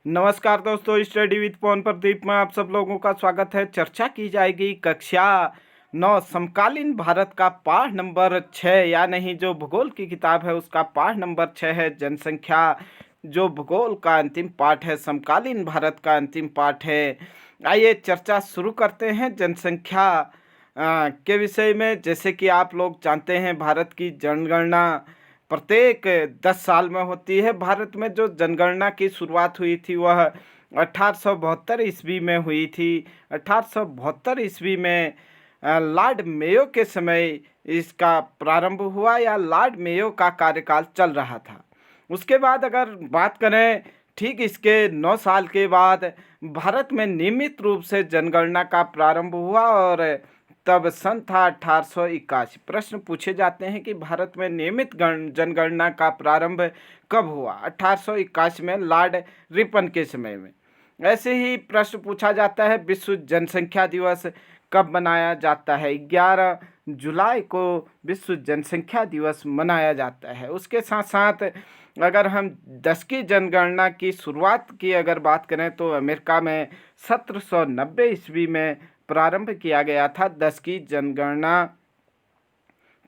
नमस्कार दोस्तों, study with पवन प्रदीप में आप सब लोगों का स्वागत है। चर्चा की जाएगी कक्षा 9 समकालीन भारत का पाठ नंबर 6, या नहीं जो भूगोल की किताब है उसका पाठ नंबर 6 है जनसंख्या। जो भूगोल का अंतिम पाठ है, समकालीन भारत का अंतिम पाठ है। आइए चर्चा शुरू करते हैं जनसंख्या के विषय में। जैसे कि आप लोग जानते हैं, भारत की जनगणना प्रत्येक 10 साल में होती है। भारत में जो जनगणना की शुरुआत हुई थी वह 1872 ईस्वी में हुई थी। 1872 ईस्वी में लॉर्ड मेयो के समय इसका प्रारंभ हुआ, या लॉर्ड मेयो का कार्यकाल चल रहा था। उसके बाद अगर बात करें, ठीक इसके 9 साल के बाद भारत में नियमित रूप से जनगणना का प्रारंभ हुआ, और तब सन था 1881। प्रश्न पूछे जाते हैं कि भारत में नियमित जनगणना का प्रारंभ कब हुआ? 1881 में लॉर्ड रिपन के समय में। ऐसे ही प्रश्न पूछा जाता है, विश्व जनसंख्या दिवस कब मनाया जाता है? 11 जुलाई को विश्व जनसंख्या दिवस मनाया जाता है। उसके साथ साथ अगर हम 10 की जनगणना की शुरुआत की अगर बात करें तो अमेरिका में 1790 ईस्वी में प्रारंभ किया गया था 10 की जनगणना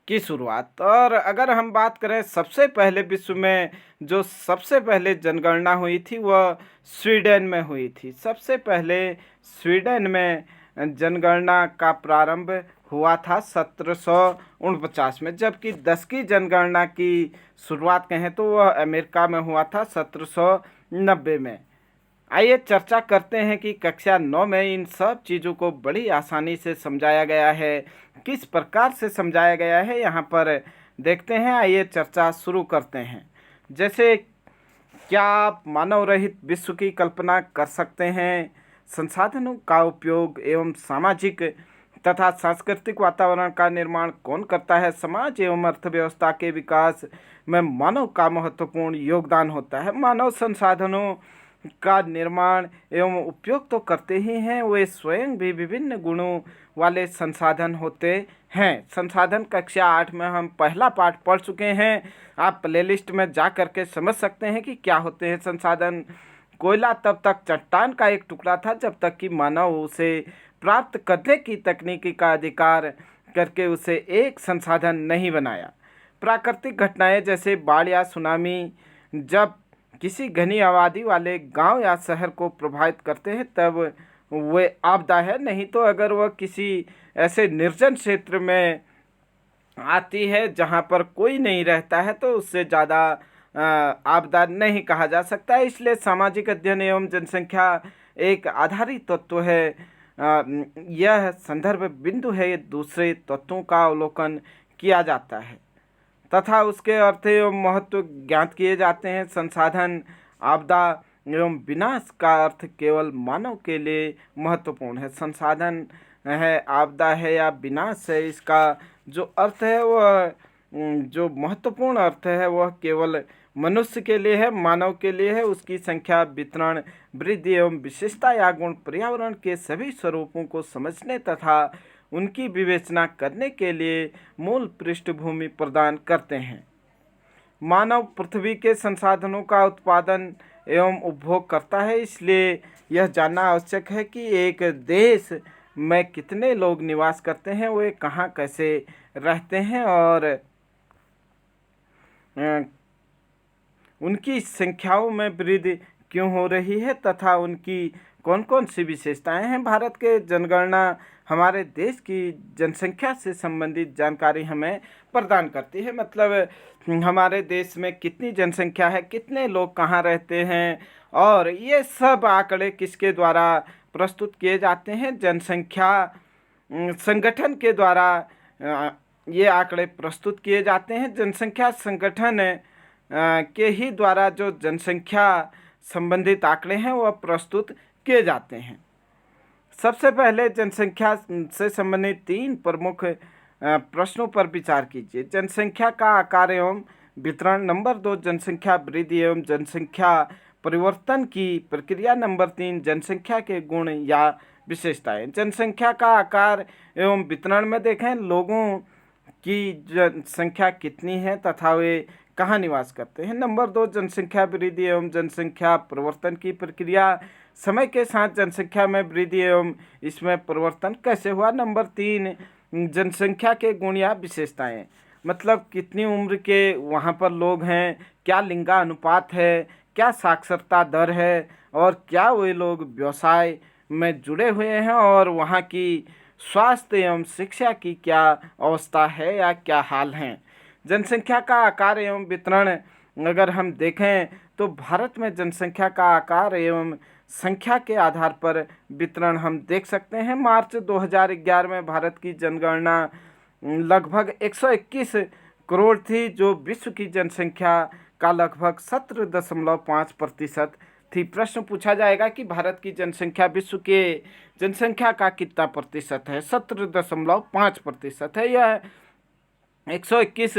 की शुरुआत। और अगर हम बात करें सबसे पहले विश्व में जो सबसे पहले जनगणना हुई थी वह स्वीडन में हुई थी। सबसे पहले स्वीडन में जनगणना का प्रारंभ हुआ था 1749 में, जबकि 10 की जनगणना की शुरुआत कहें तो वह अमेरिका में हुआ था 1790 में। आइए चर्चा करते हैं कि कक्षा 9 में इन सब चीज़ों को बड़ी आसानी से समझाया गया है। किस प्रकार से समझाया गया है यहाँ पर देखते हैं। आइए चर्चा शुरू करते हैं। जैसे, क्या आप मानव रहित विश्व की कल्पना कर सकते हैं? संसाधनों का उपयोग एवं सामाजिक तथा सांस्कृतिक वातावरण का निर्माण कौन करता है? समाज एवं अर्थव्यवस्था के विकास में मानव का महत्वपूर्ण योगदान होता है। मानव संसाधनों का निर्माण एवं उपयोग तो करते ही हैं, वे स्वयं भी विभिन्न गुणों वाले संसाधन होते हैं। संसाधन कक्षा 8 में हम पहला पाठ पढ़ चुके हैं। आप प्लेलिस्ट में जा कर के समझ सकते हैं कि क्या होते हैं संसाधन। कोयला तब तक चट्टान का एक टुकड़ा था जब तक कि मानव उसे प्राप्त करने की तकनीकी का अधिकार करके उसे एक संसाधन नहीं बनाया। प्राकृतिक घटनाएं जैसे बाढ़ या सुनामी जब किसी घनी आबादी वाले गांव या शहर को प्रभावित करते हैं तब वे आपदा है। नहीं तो अगर वह किसी ऐसे निर्जन क्षेत्र में आती है जहां पर कोई नहीं रहता है तो उससे ज़्यादा आपदा नहीं कहा जा सकता है। इसलिए सामाजिक अध्ययन एवं जनसंख्या एक आधारित तत्व है। यह संदर्भ बिंदु है, दूसरे तत्वों का अवलोकन किया जाता है तथा उसके अर्थ एवं महत्व ज्ञात किए जाते हैं। संसाधन, आपदा एवं विनाश का अर्थ केवल मानव के लिए महत्वपूर्ण है। संसाधन है, आपदा है या विनाश है, इसका जो अर्थ है वह जो महत्वपूर्ण अर्थ है वह केवल मनुष्य के लिए है, मानव के लिए है। उसकी संख्या, वितरण, वृद्धि एवं विशेषता या गुण पर्यावरण के सभी स्वरूपों को समझने तथा उनकी विवेचना करने के लिए मूल पृष्ठभूमि प्रदान करते हैं। मानव पृथ्वी के संसाधनों का उत्पादन एवं उपभोग करता है, इसलिए यह जानना आवश्यक है कि एक देश में कितने लोग निवास करते हैं, वे कहाँ कैसे रहते हैं और उनकी संख्याओं में वृद्धि क्यों हो रही है तथा उनकी कौन कौन सी विशेषताएं हैं। भारत के जनगणना हमारे देश की जनसंख्या से संबंधित जानकारी हमें प्रदान करती है। मतलब हमारे देश में कितनी जनसंख्या है, कितने लोग कहाँ रहते हैं, और ये सब आंकड़े किसके द्वारा प्रस्तुत किए जाते हैं? जनसंख्या संगठन के द्वारा ये आंकड़े प्रस्तुत किए जाते हैं। जनसंख्या संगठन के ही द्वारा जो जनसंख्या संबंधित आंकड़े हैं वह प्रस्तुत किए जाते हैं। सबसे पहले जनसंख्या से संबंधित 3 प्रमुख प्रश्नों पर विचार कीजिए। जनसंख्या का आकार एवं वितरण। नंबर 2, जनसंख्या वृद्धि एवं जनसंख्या परिवर्तन की प्रक्रिया। नंबर 3, जनसंख्या के गुण या विशेषताएं। जनसंख्या का आकार एवं वितरण में देखें, लोगों की जनसंख्या कितनी है तथा वे कहाँ निवास करते हैं। नंबर 2, जनसंख्या वृद्धि एवं जनसंख्या परिवर्तन की प्रक्रिया, समय के साथ जनसंख्या में वृद्धि एवं इसमें परिवर्तन कैसे हुआ। नंबर 3, जनसंख्या के गुण या विशेषताएं, मतलब कितनी उम्र के वहाँ पर लोग हैं, क्या लिंगानुपात है, क्या साक्षरता दर है, और क्या वे लोग व्यवसाय में जुड़े हुए हैं, और वहाँ की स्वास्थ्य एवं शिक्षा की क्या अवस्था है या क्या हाल है। जनसंख्या का आकार एवं वितरण अगर हम देखें तो भारत में जनसंख्या का आकार एवं संख्या के आधार पर वितरण हम देख सकते हैं। मार्च 2011 में भारत की जनगणना लगभग 121 करोड़ थी, जो विश्व की जनसंख्या का लगभग 17.5% थी। प्रश्न पूछा जाएगा कि भारत की जनसंख्या विश्व के जनसंख्या का कितना प्रतिशत है। 17.5% है। यह 121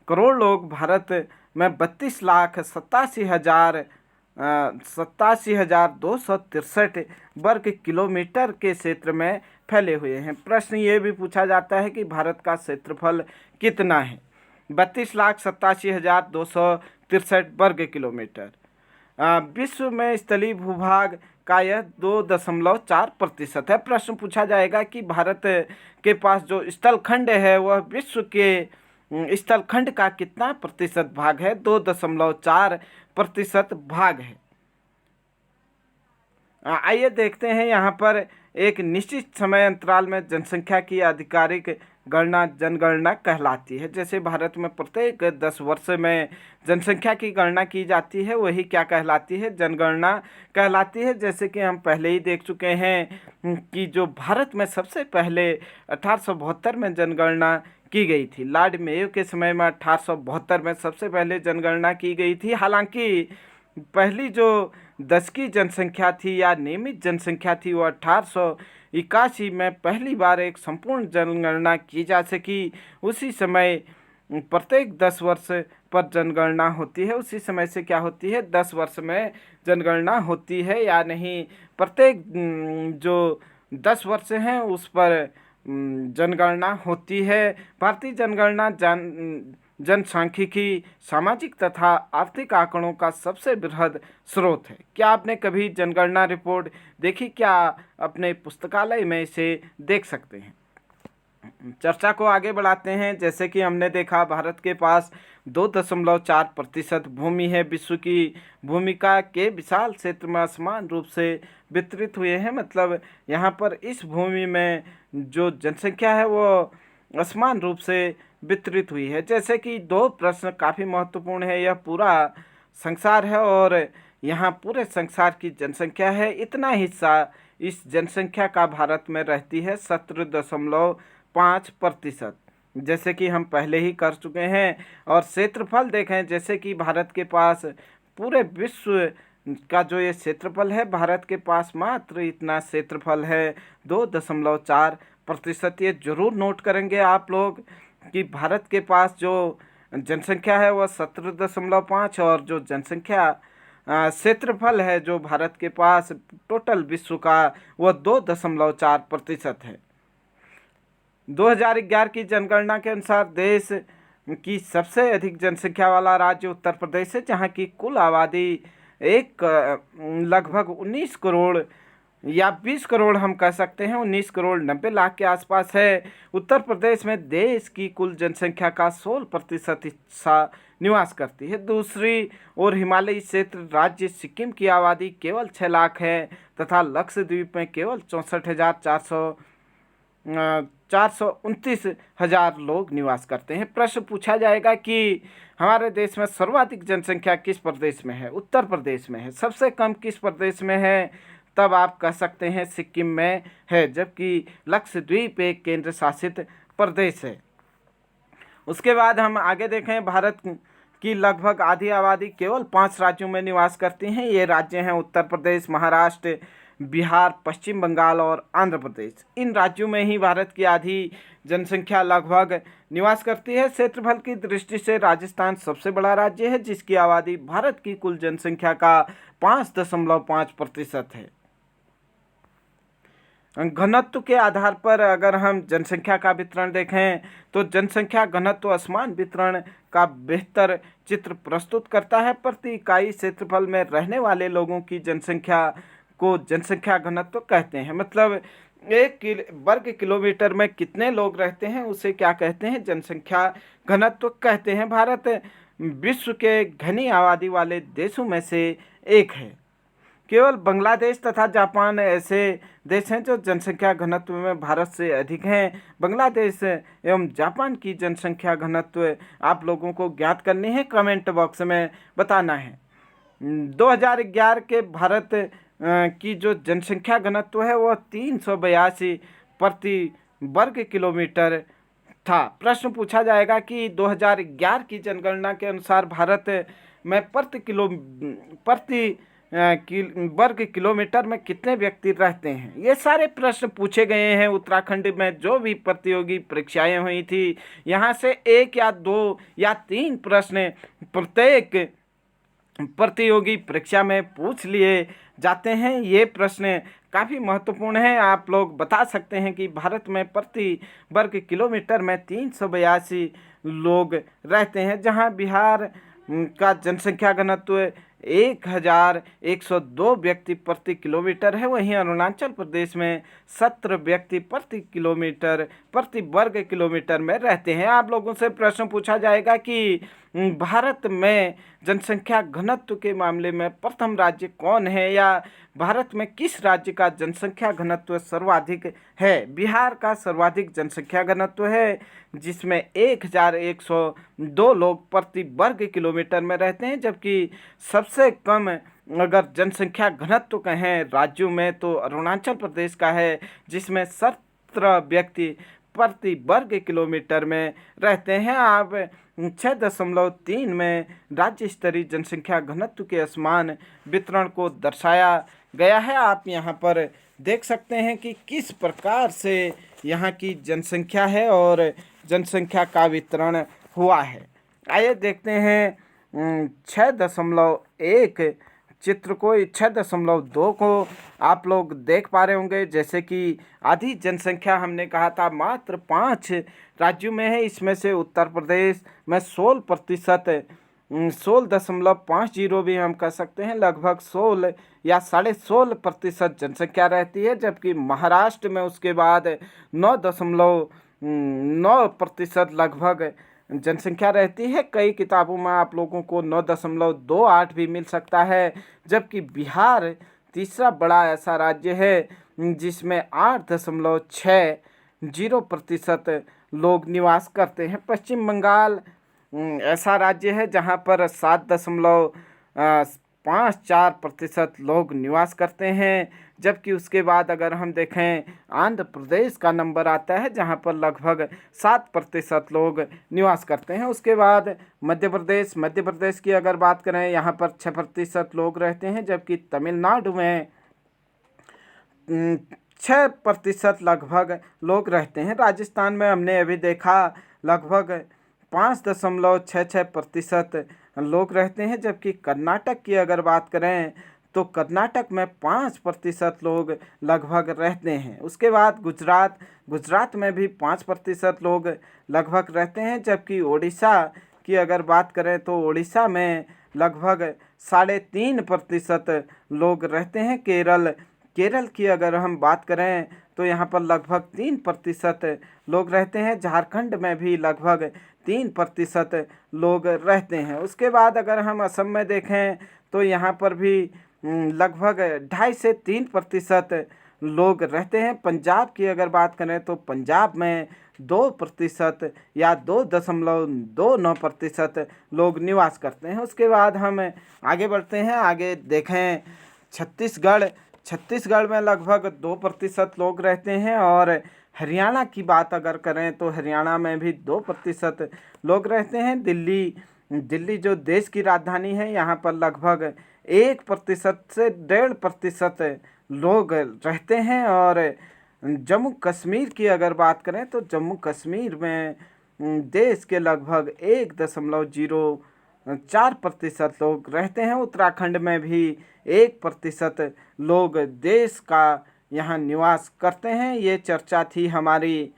करोड़ लोग भारत में 32,87,263 वर्ग किलोमीटर के क्षेत्र में फैले हुए हैं। प्रश्न ये भी पूछा जाता है कि भारत का क्षेत्रफल कितना है। 32,87,263 वर्ग किलोमीटर। विश्व में स्थलीय भूभाग का यह 2.4% है। प्रश्न पूछा जाएगा कि भारत के पास जो स्थलखंड है वह विश्व के स्थलखंड का कितना प्रतिशत भाग है। 2.4% भाग है। आइए देखते हैं यहाँ पर एक निश्चित समय अंतराल में जनसंख्या की आधिकारिक गणना जनगणना कहलाती है। जैसे भारत में प्रत्येक 10 वर्ष में जनसंख्या की गणना की जाती है, वही क्या कहलाती है, जनगणना कहलाती है। जैसे कि हम पहले ही देख चुके हैं कि जो भारत में सबसे पहले 1872 में जनगणना की गई थी। लॉर्ड मेयो के समय में 1872 में सबसे पहले जनगणना की गई थी। हालांकि पहली जो दशकीय जनसंख्या थी या नियमित जनसंख्या थी वो 1881 में पहली बार एक संपूर्ण जनगणना की जा सकी। उसी समय प्रत्येक 10 वर्ष पर जनगणना होती है। उसी समय से क्या होती है, 10 वर्ष में जनगणना होती है या नहीं, प्रत्येक जो 10 वर्ष हैं उस पर जनगणना होती है। भारतीय जनगणना जनसांख्यिकी, सामाजिक तथा आर्थिक आंकड़ों का सबसे बृहद स्रोत है। क्या आपने कभी जनगणना रिपोर्ट देखी? क्या अपने पुस्तकालय में इसे देख सकते हैं। चर्चा को आगे बढ़ाते हैं। जैसे कि हमने देखा भारत के पास 2.4% भूमि है। विश्व की भूमिका के विशाल क्षेत्र में असमान रूप से वितरित हुए हैं, मतलब यहाँ पर इस भूमि में जो जनसंख्या है वो असमान रूप से वितरित हुई है। जैसे कि 2 प्रश्न काफ़ी महत्वपूर्ण है। यह पूरा संसार है और यहाँ पूरे संसार की जनसंख्या है, इतना हिस्सा इस जनसंख्या का भारत में रहती है 17.5%, जैसे कि हम पहले ही कर चुके हैं। और क्षेत्रफल देखें, जैसे कि भारत के पास पूरे विश्व का जो ये क्षेत्रफल है, भारत के पास मात्र इतना क्षेत्रफल है 2.4%। ये जरूर नोट करेंगे आप लोग कि भारत के पास जो जनसंख्या है वह 17.5 और जो जनसंख्या क्षेत्रफल है जो भारत के पास टोटल विश्व का वह 2.4% है। 2011 की जनगणना के अनुसार देश की सबसे अधिक जनसंख्या वाला राज्य उत्तर प्रदेश है, जहां की कुल आबादी लगभग 19 करोड़ या 20 करोड़ हम कह सकते हैं, 19 करोड़ 90 लाख के आसपास है। उत्तर प्रदेश में देश की कुल जनसंख्या का 16% हिस्सा निवास करती है। दूसरी ओर हिमालयी क्षेत्र राज्य सिक्किम की आबादी केवल 6 लाख है तथा लक्षद्वीप में केवल 429,000 लोग निवास करते हैं। प्रश्न पूछा जाएगा कि हमारे देश में सर्वाधिक जनसंख्या किस प्रदेश में है। उत्तर प्रदेश में है। सबसे कम किस प्रदेश में है, तब आप कह सकते हैं सिक्किम में है, जबकि लक्षद्वीप एक केंद्र शासित प्रदेश है। उसके बाद हम आगे देखें, भारत की लगभग आधी आबादी केवल 5 राज्यों में निवास करती हैं। ये राज्य हैं उत्तर प्रदेश, महाराष्ट्र, बिहार, पश्चिम बंगाल और आंध्र प्रदेश। इन राज्यों में ही भारत की आधी जनसंख्या लगभग निवास करती है। क्षेत्रफल की दृष्टि से राजस्थान सबसे बड़ा राज्य है, जिसकी आबादी भारत की कुल जनसंख्या का 5.5% है। घनत्व के आधार पर अगर हम जनसंख्या का वितरण देखें तो जनसंख्या घनत्व असमान वितरण का बेहतर चित्र प्रस्तुत करता है। प्रति इकाई क्षेत्रफल में रहने वाले लोगों की जनसंख्या को जनसंख्या घनत्व कहते हैं। मतलब वर्ग किलोमीटर में कितने लोग रहते हैं उसे क्या कहते हैं, जनसंख्या घनत्व कहते हैं। भारत विश्व के घनी आबादी वाले देशों में से एक है। केवल बांग्लादेश तथा जापान ऐसे देश हैं जो जनसंख्या घनत्व में भारत से अधिक हैं। बांग्लादेश एवं जापान की जनसंख्या घनत्व आप लोगों को ज्ञात करनी है, कमेंट बॉक्स में बताना है। 2011 के भारत की जो जनसंख्या घनत्व है वह 382 प्रति वर्ग किलोमीटर था। प्रश्न पूछा जाएगा कि 2011 की जनगणना के अनुसार भारत में प्रति वर्ग किलोमीटर में कितने व्यक्ति रहते हैं। ये सारे प्रश्न पूछे गए हैं उत्तराखंड में जो भी प्रतियोगी परीक्षाएं हुई थी। यहाँ से 1 या 2 या 3 प्रश्न प्रत्येक प्रतियोगी परीक्षा में पूछ लिए जाते हैं। ये प्रश्न काफ़ी महत्वपूर्ण है। आप लोग बता सकते हैं कि भारत में प्रति वर्ग किलोमीटर में 382 लोग रहते हैं, जहां बिहार का जनसंख्या घनत्व 1102 व्यक्ति प्रति किलोमीटर है। वहीं अरुणाचल प्रदेश में 17 व्यक्ति प्रति वर्ग किलोमीटर में रहते हैं। आप लोगों से प्रश्न पूछा जाएगा कि भारत में जनसंख्या घनत्व के मामले में प्रथम राज्य कौन है, या भारत में किस राज्य का जनसंख्या घनत्व सर्वाधिक है। बिहार का सर्वाधिक जनसंख्या घनत्व है, जिसमें 1102 लोग प्रति वर्ग किलोमीटर में रहते हैं। जबकि सबसे कम अगर जनसंख्या घनत्व कहें राज्यों में तो अरुणाचल प्रदेश का है, जिसमें 17 व्यक्ति प्रति वर्ग किलोमीटर में रहते हैं। आप 6.3 में राज्य स्तरीय जनसंख्या घनत्व के असमान वितरण को दर्शाया गया है। आप यहाँ पर देख सकते हैं कि किस प्रकार से यहाँ की जनसंख्या है और जनसंख्या का वितरण हुआ है। आइए देखते हैं 6.1 चित्र को। 6.2 को आप लोग देख पा रहे होंगे। जैसे कि आधी जनसंख्या हमने कहा था मात्र 5 राज्यों में है। इसमें से उत्तर प्रदेश में 16%, 16.50 भी हम कह सकते हैं, लगभग 16 या 16.5% जनसंख्या रहती है। जबकि महाराष्ट्र में उसके बाद 9.9% लगभग जनसंख्या रहती है। कई किताबों में आप लोगों को 9.28 भी मिल सकता है। जबकि बिहार तीसरा बड़ा ऐसा राज्य है जिसमें 8.60% लोग निवास करते हैं। पश्चिम बंगाल ऐसा राज्य है जहां पर 7.54% लोग निवास करते हैं। जबकि उसके बाद अगर हम देखें आंध्र प्रदेश का नंबर आता है जहां पर लगभग 7% लोग निवास करते हैं। उसके बाद मध्य प्रदेश की अगर बात करें यहाँ पर 6% लोग रहते हैं। जबकि तमिलनाडु में 6% लगभग लोग रहते हैं। राजस्थान में हमने अभी देखा लगभग 5.66% लोग रहते हैं। जबकि कर्नाटक की अगर बात करें तो कर्नाटक में 5% लोग लगभग रहते हैं। उसके बाद गुजरात में भी 5% लोग लगभग रहते हैं। जबकि ओडिशा की अगर बात करें तो ओडिशा में लगभग 3.5% लोग रहते हैं। केरल की अगर हम बात करें तो यहाँ पर लगभग 3% लोग रहते हैं। झारखंड में भी लगभग 3% लोग रहते हैं। उसके बाद अगर हम असम में देखें तो यहाँ पर भी लगभग 2.5 से 3% लोग रहते हैं। पंजाब की अगर बात करें तो पंजाब में 2% या 2.29% लोग निवास करते हैं। उसके बाद हम आगे बढ़ते हैं। आगे देखें छत्तीसगढ़ में लगभग 2% लोग रहते हैं। और हरियाणा की बात अगर करें तो हरियाणा में भी 2% लोग रहते हैं। दिल्ली जो देश की राजधानी है यहाँ पर लगभग 1% से 1.5% लोग रहते हैं। और जम्मू कश्मीर की अगर बात करें तो जम्मू कश्मीर में देश के लगभग 1.04% लोग रहते हैं। उत्तराखंड में भी 1% लोग देश का यहाँ निवास करते हैं। ये चर्चा थी हमारी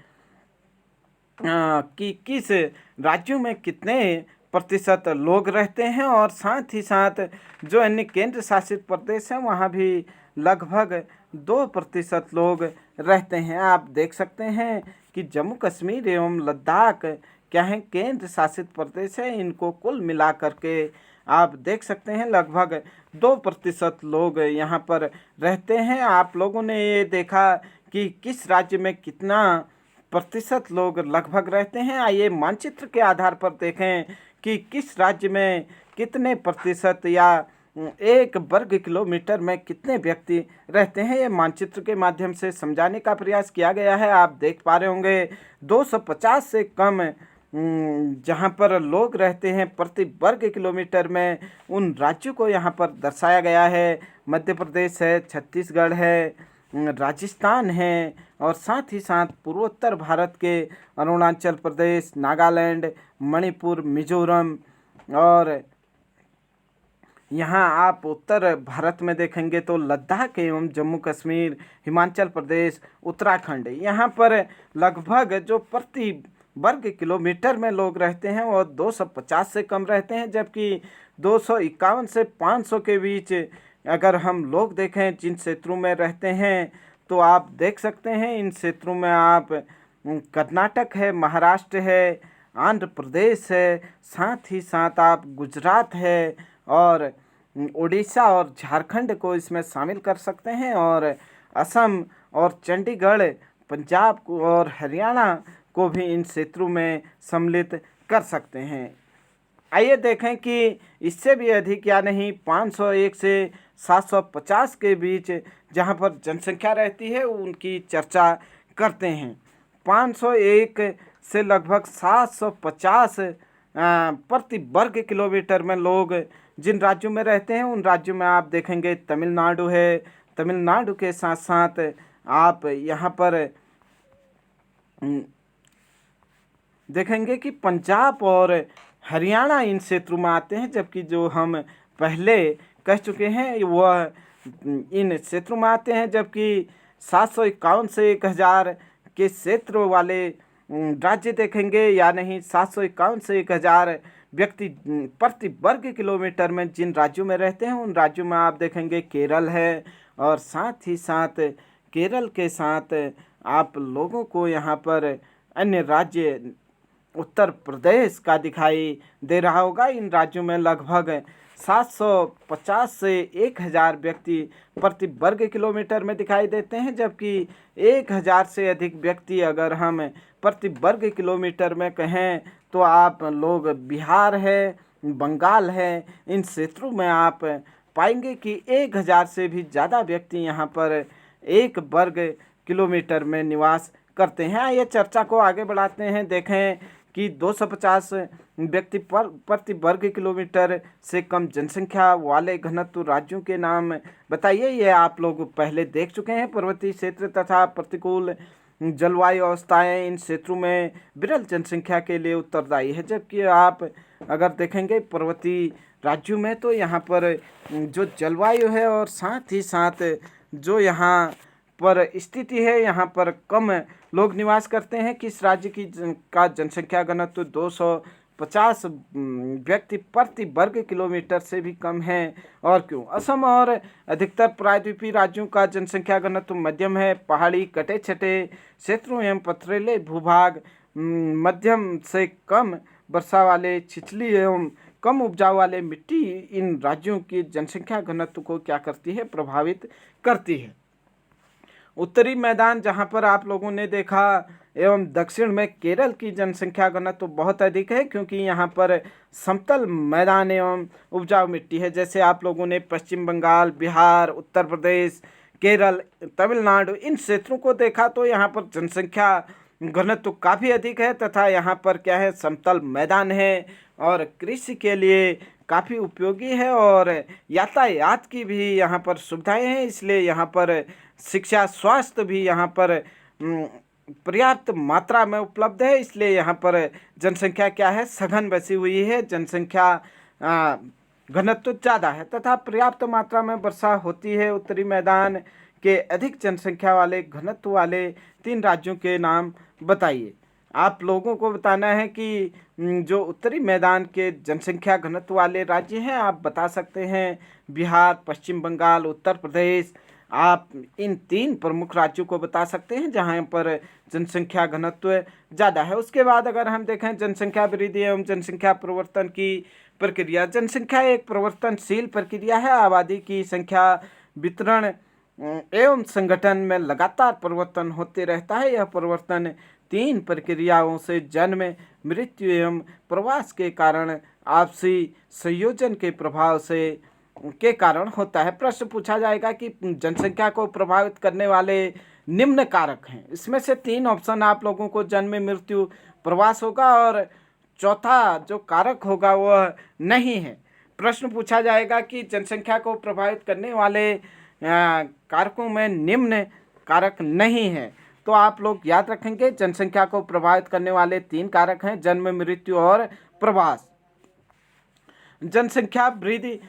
कि किस राज्यों में कितने प्रतिशत लोग रहते हैं, और साथ ही साथ जो अन्य केंद्र शासित प्रदेश हैं वहाँ भी लगभग 2% लोग रहते हैं। आप देख सकते हैं कि जम्मू कश्मीर एवं लद्दाख क्या है, केंद्र शासित प्रदेश है। इनको कुल मिला करके आप देख सकते हैं लगभग 2% लोग यहाँ पर रहते हैं। आप लोगों ने ये देखा कि किस राज्य में कितना प्रतिशत लोग लगभग रहते हैं। आइए मानचित्र के आधार पर देखें कि किस राज्य में कितने प्रतिशत या 1 वर्ग किलोमीटर में कितने व्यक्ति रहते हैं। ये मानचित्र के माध्यम से समझाने का प्रयास किया गया है। आप देख पा रहे होंगे 250 से कम जहाँ पर लोग रहते हैं प्रति वर्ग किलोमीटर में, उन राज्यों को यहाँ पर दर्शाया गया है। मध्य प्रदेश है, छत्तीसगढ़ है, राजस्थान है, और साथ ही साथ पूर्वोत्तर भारत के अरुणाचल प्रदेश, नागालैंड, मणिपुर, मिजोरम, और यहाँ आप उत्तर भारत में देखेंगे तो लद्दाख एवं जम्मू कश्मीर, हिमाचल प्रदेश, उत्तराखंड। यहाँ पर लगभग जो प्रति वर्ग किलोमीटर में लोग रहते हैं वो 250 से कम रहते हैं, जबकि 251 से 500 के बीच अगर हम लोग देखें जिन क्षेत्रों में रहते हैं, तो आप देख सकते हैं इन क्षेत्रों में आप कर्नाटक है, महाराष्ट्र है, आंध्र प्रदेश है, साथ ही साथ आप गुजरात है, और उड़ीसा और झारखंड को इसमें शामिल कर सकते हैं, और असम और चंडीगढ़, पंजाब को और हरियाणा को भी इन क्षेत्रों में सम्मिलित कर सकते हैं। आइए देखें कि इससे भी अधिक या नहीं 501 से 750 के बीच जहां पर जनसंख्या रहती है उनकी चर्चा करते हैं। 501 से लगभग 750 प्रति वर्ग किलोमीटर में लोग जिन राज्यों में रहते हैं, उन राज्यों में आप देखेंगे तमिलनाडु है। तमिलनाडु के साथ साथ आप यहाँ पर देखेंगे कि पंजाब और हरियाणा इन क्षेत्रों में आते हैं, जबकि जो हम पहले कह चुके हैं वह इन क्षेत्रों में आते हैं। जबकि 751 से 1000 के क्षेत्र वाले राज्य देखेंगे, या नहीं 751 से 1000 व्यक्ति प्रति वर्ग किलोमीटर में जिन राज्यों में रहते हैं, उन राज्यों में आप देखेंगे केरल है, और साथ ही साथ केरल के साथ आप लोगों को यहाँ पर अन्य राज्य उत्तर प्रदेश का दिखाई दे रहा होगा। इन राज्यों में लगभग 750 से 1000 व्यक्ति प्रति वर्ग किलोमीटर में दिखाई देते हैं, जबकि 1000 से अधिक व्यक्ति अगर हम प्रति वर्ग किलोमीटर में कहें तो आप लोग बिहार है, बंगाल है, इन क्षेत्रों में आप पाएंगे कि 1000 से भी ज़्यादा व्यक्ति यहाँ पर 1 वर्ग किलोमीटर में निवास करते हैं। ये चर्चा को आगे बढ़ाते हैं। देखें कि 250 व्यक्ति प्रति वर्ग किलोमीटर से कम जनसंख्या वाले घनत्व राज्यों के नाम बताइए। ये आप लोग पहले देख चुके हैं। पर्वतीय क्षेत्र तथा प्रतिकूल जलवायु अवस्थाएं इन क्षेत्रों में विरल जनसंख्या के लिए उत्तरदायी है, जबकि आप अगर देखेंगे पर्वतीय राज्यों में तो यहाँ पर जो जलवायु है और साथ ही साथ जो यहाँ पर स्थिति है, यहाँ पर कम लोग निवास करते हैं। किस राज्य की का जनसंख्या घनत्व 250 व्यक्ति प्रति वर्ग किलोमीटर से भी कम है, और क्यों? असम और अधिकतर प्रायद्वीपीय राज्यों का जनसंख्या घनत्व मध्यम है। पहाड़ी, कटे छटे क्षेत्रों एवं पथरीले भूभाग, मध्यम से कम वर्षा वाले, छिछली एवं कम उपजाऊ वाले मिट्टी इन राज्यों की जनसंख्या घनत्व को क्या करती है? प्रभावित करती है। उत्तरी मैदान जहां पर आप लोगों ने देखा एवं दक्षिण में केरल की जनसंख्या घनत्व बहुत अधिक है, क्योंकि यहाँ पर समतल मैदान एवं उपजाऊ मिट्टी है। जैसे आप लोगों ने पश्चिम बंगाल, बिहार, उत्तर प्रदेश, केरल, तमिलनाडु इन क्षेत्रों को देखा तो यहाँ पर जनसंख्या घनत्व काफ़ी अधिक है, तथा यहाँ पर क्या है? समतल मैदान है, और कृषि के लिए काफ़ी उपयोगी है, और यातायात की भी यहाँ पर सुविधाएं हैं। इसलिए यहाँ पर शिक्षा, स्वास्थ्य भी यहाँ पर पर्याप्त मात्रा में उपलब्ध है। इसलिए यहाँ पर जनसंख्या क्या है? सघन बसी हुई है। जनसंख्या घनत्व ज़्यादा है तथा पर्याप्त मात्रा में वर्षा होती है उत्तरी मैदान के अधिक जनसंख्या वाले घनत्व वाले 3 राज्यों के नाम बताइए। आप लोगों को बताना है कि जो उत्तरी मैदान के जनसंख्या घनत्व वाले राज्य हैं, आप बता सकते हैं बिहार, पश्चिम बंगाल, उत्तर प्रदेश। आप इन 3 प्रमुख राज्यों को बता सकते हैं जहां पर जनसंख्या घनत्व ज़्यादा है। उसके बाद अगर हम देखें जनसंख्या वृद्धि एवं जनसंख्या परिवर्तन की प्रक्रिया। जनसंख्या एक परिवर्तनशील प्रक्रिया है। आबादी की संख्या, वितरण एवं संगठन में लगातार परिवर्तन होते रहता है। यह परिवर्तन 3 प्रक्रियाओं से जन्म, मृत्यु एवं प्रवास के कारण आपसी संयोजन के प्रभाव से के कारण होता है। प्रश्न पूछा जाएगा कि जनसंख्या को प्रभावित करने वाले निम्न कारक हैं। इसमें से 3 ऑप्शन आप लोगों को जन्म, मृत्यु, प्रवास होगा और चौथा जो कारक होगा वह नहीं है। प्रश्न पूछा जाएगा कि जनसंख्या को प्रभावित करने वाले कारकों में निम्न कारक नहीं है। तो आप लोग याद रखेंगे जनसंख्या को प्रभावित करने वाले 3 कारक हैं जन्म, मृत्यु और प्रवास। जनसंख्या वृद्धि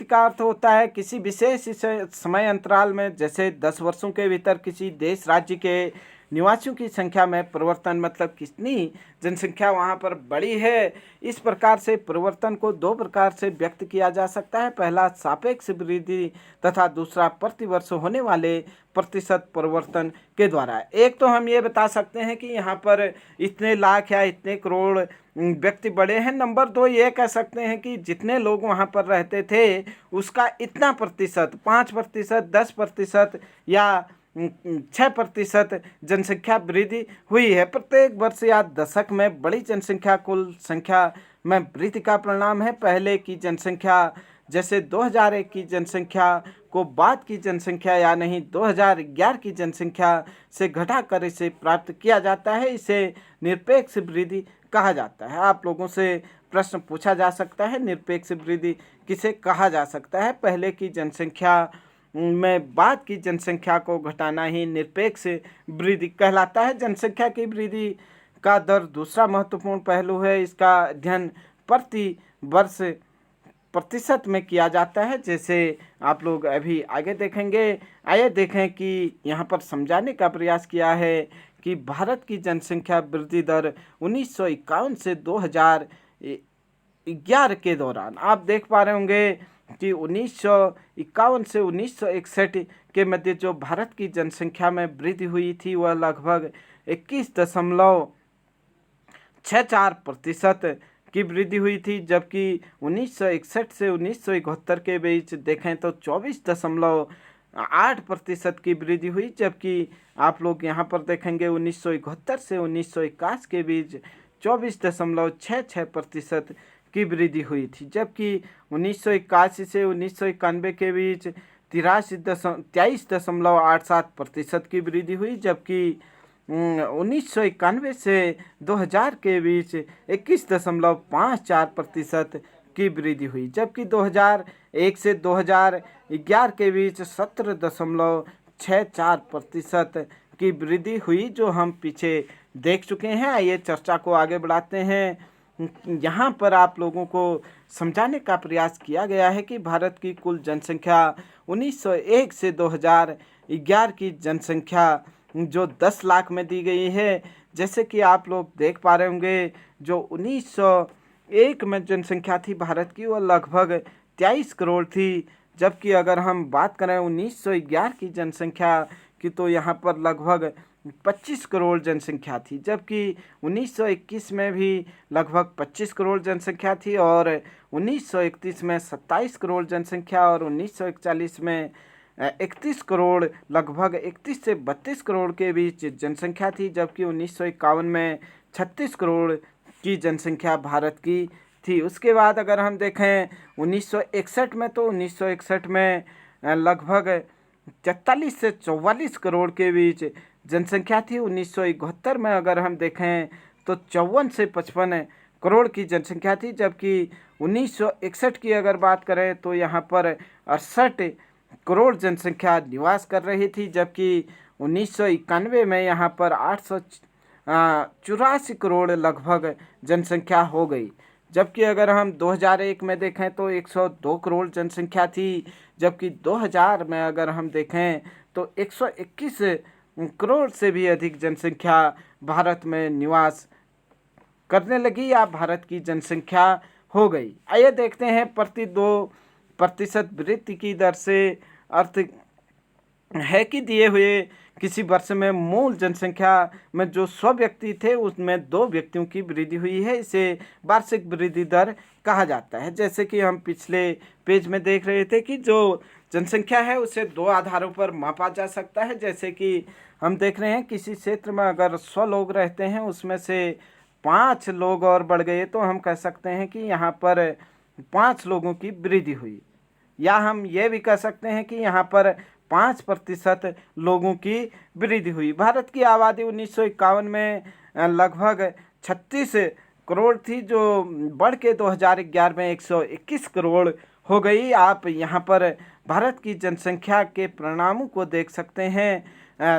का अर्थ होता है किसी विशेष समय अंतराल में, जैसे 10 वर्षों के भीतर किसी देश राज्य के निवासियों की संख्या में परिवर्तन, मतलब कितनी जनसंख्या वहाँ पर बढ़ी है। इस प्रकार से परिवर्तन को 2 प्रकार से व्यक्त किया जा सकता है। पहला सापेक्ष वृद्धि तथा दूसरा प्रतिवर्ष होने वाले प्रतिशत परिवर्तन के द्वारा। एक तो हम ये बता सकते हैं कि यहाँ पर इतने लाख या इतने करोड़ व्यक्ति बढ़े हैं। नंबर 2 ये कह सकते हैं कि जितने लोग वहाँ पर रहते थे उसका इतना प्रतिशत, 5%, 10% या 6% जनसंख्या वृद्धि हुई है। प्रत्येक वर्ष या दशक में बड़ी जनसंख्या कुल संख्या में वृद्धि का परिणाम है। पहले की जनसंख्या जैसे 2001 की जनसंख्या को बाद की जनसंख्या या नहीं 2011 की जनसंख्या से घटाकर इसे प्राप्त किया जाता है। इसे निरपेक्ष वृद्धि कहा जाता है। आप लोगों से प्रश्न पूछा जा सकता है निरपेक्ष वृद्धि किसे कहा जा सकता है। पहले की जनसंख्या में बाद की जनसंख्या को घटाना ही निरपेक्ष वृद्धि कहलाता है। जनसंख्या की वृद्धि का दर दूसरा महत्वपूर्ण पहलू है। इसका अध्ययन प्रति वर्ष प्रतिशत में किया जाता है, जैसे आप लोग अभी आगे देखेंगे। आइए देखें कि यहाँ पर समझाने का प्रयास किया है कि भारत की जनसंख्या वृद्धि दर 1951 से 2011 के दौरान आप देख पा रहे होंगे कि 1951 से 1961 के मध्य जो भारत की जनसंख्या में वृद्धि हुई थी वह लगभग 21.64% की वृद्धि हुई थी, जबकि 1961 से 1971 के बीच देखें तो 24.8% की वृद्धि हुई। जबकि आप लोग यहाँ पर देखेंगे 1971 से 1981 के बीच 24.66% की वृद्धि हुई थी। जबकि 1981 से 1991 के बीच 23.87% की वृद्धि हुई। जबकि 1991 से 2000 के बीच 21.54% की वृद्धि हुई। जबकि 2001 से 2011 के बीच 17.64% की वृद्धि हुई, जो हम पीछे देख चुके हैं। आइए चर्चा को आगे बढ़ाते हैं। यहाँ पर आप लोगों को समझाने का प्रयास किया गया है कि भारत की कुल जनसंख्या 1901 से 2011 की जनसंख्या जो 10 लाख में दी गई है। जैसे कि आप लोग देख पा रहे होंगे जो 1901 में जनसंख्या थी भारत की वह लगभग 23 करोड़ थी। जबकि अगर हम बात करें 1911 की जनसंख्या की तो यहाँ पर लगभग 25 करोड़ जनसंख्या थी। जबकि 1921 में भी लगभग 25 करोड़ जनसंख्या थी और 1931 में 27 करोड़ जनसंख्या और 1941 में 31 करोड़, लगभग 31 से 32 करोड़ के बीच जनसंख्या थी। जबकि 1951 में 36 करोड़ की जनसंख्या भारत की थी। उसके बाद अगर हम देखें 1961 में तो 1961 में लगभग 43 से 44 करोड़ के बीच जनसंख्या थी। 1971 में अगर हम देखें तो 54 से 55 करोड़ की जनसंख्या थी। जबकि 1961 की अगर बात करें तो यहाँ पर 68 करोड़ जनसंख्या निवास कर रही थी। जबकि 1991 में यहाँ पर 884 करोड़ लगभग जनसंख्या हो गई। जबकि अगर हम 2001 में देखें तो 102 करोड़ जनसंख्या थी, जबकि 2000 में अगर हम देखें तो 121 करोड़ से भी अधिक जनसंख्या भारत में निवास करने लगी या भारत की जनसंख्या हो गई। आइए देखते हैं प्रति 2% वृद्धि की दर से अर्थ है कि दिए हुए किसी वर्ष में मूल जनसंख्या में जो 100 व्यक्ति थे उसमें 2 व्यक्तियों की वृद्धि हुई है, इसे वार्षिक वृद्धि दर कहा जाता है। जैसे कि हम पिछले पेज में देख रहे थे कि जो जनसंख्या है उसे 2 आधारों पर मापा जा सकता है। जैसे कि हम देख रहे हैं किसी क्षेत्र में अगर 100 लोग रहते हैं, उसमें से 5 लोग और बढ़ गए तो हम कह सकते हैं कि यहाँ पर 5 लोगों की वृद्धि हुई। या हम ये भी कह सकते हैं कि यहाँ पर 5% लोगों की वृद्धि हुई। भारत की आबादी 1951 में लगभग 36 करोड़ थी, जो बढ़ के 2011 में 121 करोड़ हो गई। आप यहाँ पर भारत की जनसंख्या के परिणामों को देख सकते हैं।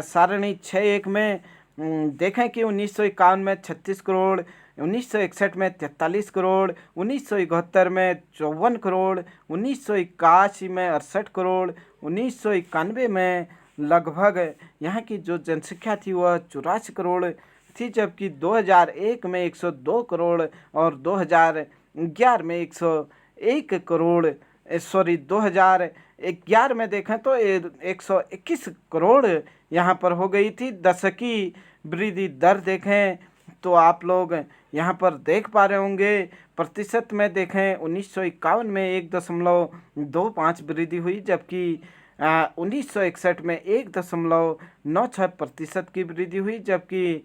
सारणी 6.1 में देखें कि 1951 में 36 करोड़, 1961 में 43 करोड़, 1971 में 54 करोड़, 1981 में 68 करोड़, 1991 में लगभग यहाँ की जो जनसंख्या थी वह 84 करोड़ थी, जबकि 2001 में 102 करोड़ और 2011 में 101 करोड़ 2011 में देखें तो 121 करोड़ यहाँ पर हो गई थी। दशकी वृद्धि दर देखें तो आप लोग यहाँ पर देख पा रहे होंगे। प्रतिशत में देखें 1951 में 1.25 वृद्धि हुई, जबकि 1961 में 1.96% की वृद्धि हुई, जबकि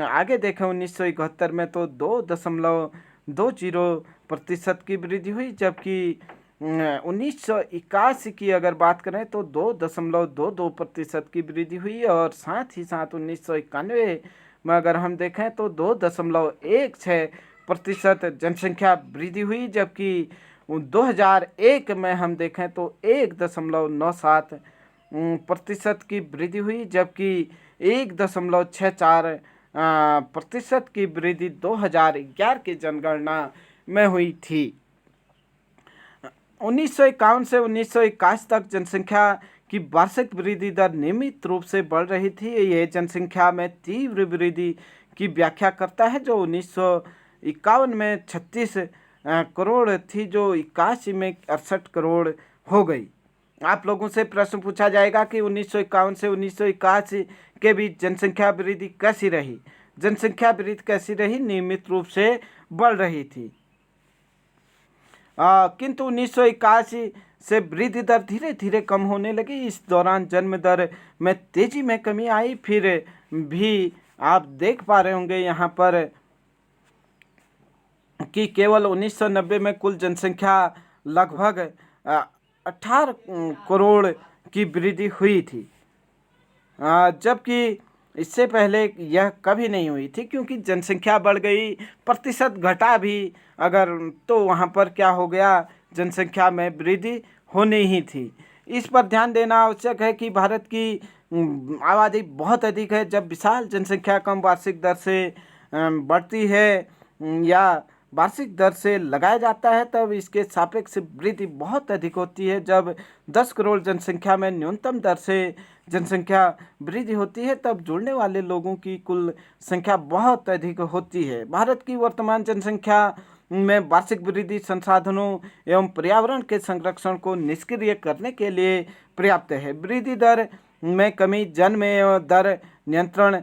आगे देखें 1971 में तो 2.20% की वृद्धि हुई, जबकि 1981 की अगर बात करें तो 2.22% की वृद्धि हुई। और साथ ही साथ 1991 में अगर हम देखें तो 2.16% जनसंख्या वृद्धि हुई, जबकि 2001 में हम देखें तो 1.97% की वृद्धि हुई, जबकि 1.64% की वृद्धि 2011 की जनगणना में हुई थी। 1951 से 1981 तक जनसंख्या की वार्षिक वृद्धि दर नियमित रूप से बढ़ रही थी। यह जनसंख्या में तीव्र वृद्धि की व्याख्या करता है, जो 1951 में 36 करोड़ थी, जो 81 में 68 करोड़ हो गई। आप लोगों से प्रश्न पूछा जाएगा कि 1951 से 1981 के बीच जनसंख्या वृद्धि कैसी रही। जनसंख्या वृद्धि कैसी रही? नियमित रूप से बढ़ रही थी, किंतु 1981 से वृद्धि दर धीरे धीरे कम होने लगी। इस दौरान जन्म दर में तेजी में कमी आई। फिर भी आप देख पा रहे होंगे यहाँ पर कि केवल 1990 में कुल जनसंख्या लगभग 18 करोड़ की वृद्धि हुई थी, जबकि इससे पहले यह कभी नहीं हुई थी, क्योंकि जनसंख्या बढ़ गई, प्रतिशत घटा भी अगर तो वहाँ पर क्या हो गया, जनसंख्या में वृद्धि होनी ही थी। इस पर ध्यान देना आवश्यक है कि भारत की आबादी बहुत अधिक है। जब विशाल जनसंख्या कम वार्षिक दर से बढ़ती है या वार्षिक दर से लगाया जाता है, तब इसके सापेक्ष वृद्धि बहुत अधिक होती है। जब 10 करोड़ जनसंख्या में न्यूनतम दर से जनसंख्या वृद्धि होती है, तब जुड़ने वाले लोगों की कुल संख्या बहुत अधिक होती है। भारत की वर्तमान जनसंख्या में वार्षिक वृद्धि संसाधनों एवं पर्यावरण के संरक्षण को निष्क्रिय करने के लिए पर्याप्त है। वृद्धि दर में कमी जन्म एवं दर नियंत्रण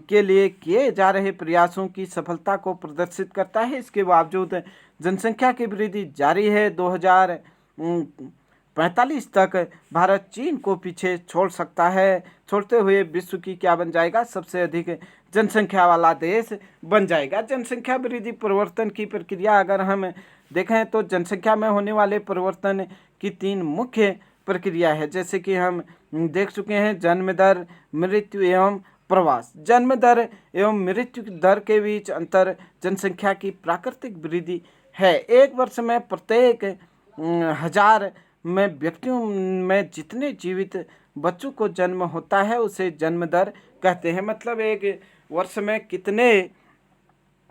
के लिए किए जा रहे प्रयासों की सफलता को प्रदर्शित करता है। इसके बावजूद जनसंख्या की वृद्धि जारी है। 2045 तक भारत चीन को पीछे छोड़ सकता है, छोड़ते हुए विश्व की क्या बन जाएगा, सबसे अधिक जनसंख्या वाला देश बन जाएगा। जनसंख्या वृद्धि परिवर्तन की प्रक्रिया अगर हम देखें तो जनसंख्या में होने वाले परिवर्तन की 3 मुख्य प्रक्रिया है, जैसे कि हम देख चुके हैं। जन्म दर, मृत्यु एवं प्रवास। जन्म दर एवं मृत्यु दर के बीच अंतर जनसंख्या की प्राकृतिक वृद्धि है। एक वर्ष में प्रत्येक 1000 में व्यक्तियों में जितने जीवित बच्चों को जन्म होता है उसे जन्म दर कहते हैं। मतलब एक वर्ष में कितने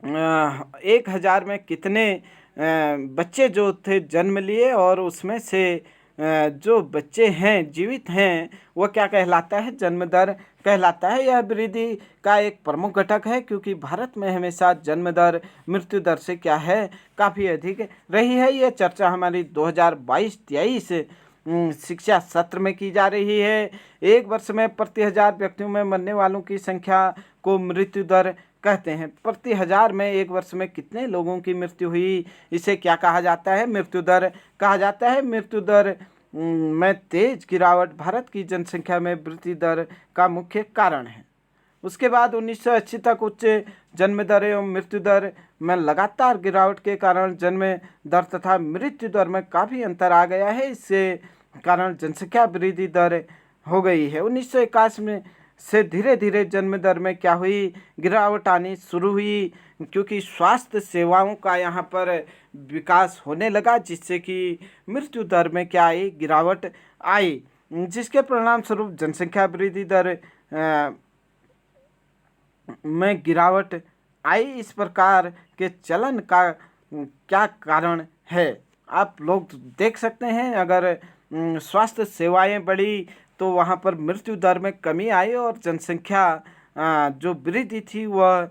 1000 में कितने बच्चे जो थे जन्म लिए, और उसमें से जो बच्चे हैं जीवित हैं वो क्या कहलाता है, जन्म दर कहलाता है। यह वृद्धि का एक प्रमुख घटक है, क्योंकि भारत में हमेशा जन्म दर मृत्यु दर से क्या है, काफ़ी अधिक रही है। ये चर्चा हमारी 2022-23 शिक्षा सत्र में की जा रही है। एक वर्ष में प्रति 1000 व्यक्तियों में मरने वालों की संख्या को मृत्यु दर कहते हैं। प्रति 1000 में एक वर्ष में कितने लोगों की मृत्यु हुई, इसे क्या कहा जाता है, मृत्यु दर कहा जाता है। मृत्यु दर में तेज गिरावट भारत की जनसंख्या में वृद्धि दर का मुख्य कारण है। उसके बाद 1980 तक उच्च जन्म दर एवं मृत्यु दर में लगातार गिरावट के कारण जन्म दर तथा मृत्यु दर में काफ़ी अंतर आ गया है। इससे कारण जनसंख्या वृद्धि दर हो गई है। 1981 में से धीरे धीरे जन्म दर में क्या हुई, गिरावट आनी शुरू हुई, क्योंकि स्वास्थ्य सेवाओं का यहाँ पर विकास होने लगा, जिससे कि मृत्यु दर में क्या आई, गिरावट आई, जिसके परिणाम स्वरूप जनसंख्या वृद्धि दर में गिरावट आई। इस प्रकार के चलन का क्या कारण है, आप लोग देख सकते हैं। अगर स्वास्थ्य सेवाएं बढ़ी तो वहाँ पर मृत्यु दर में कमी आई, और जनसंख्या जो वृद्धि थी वह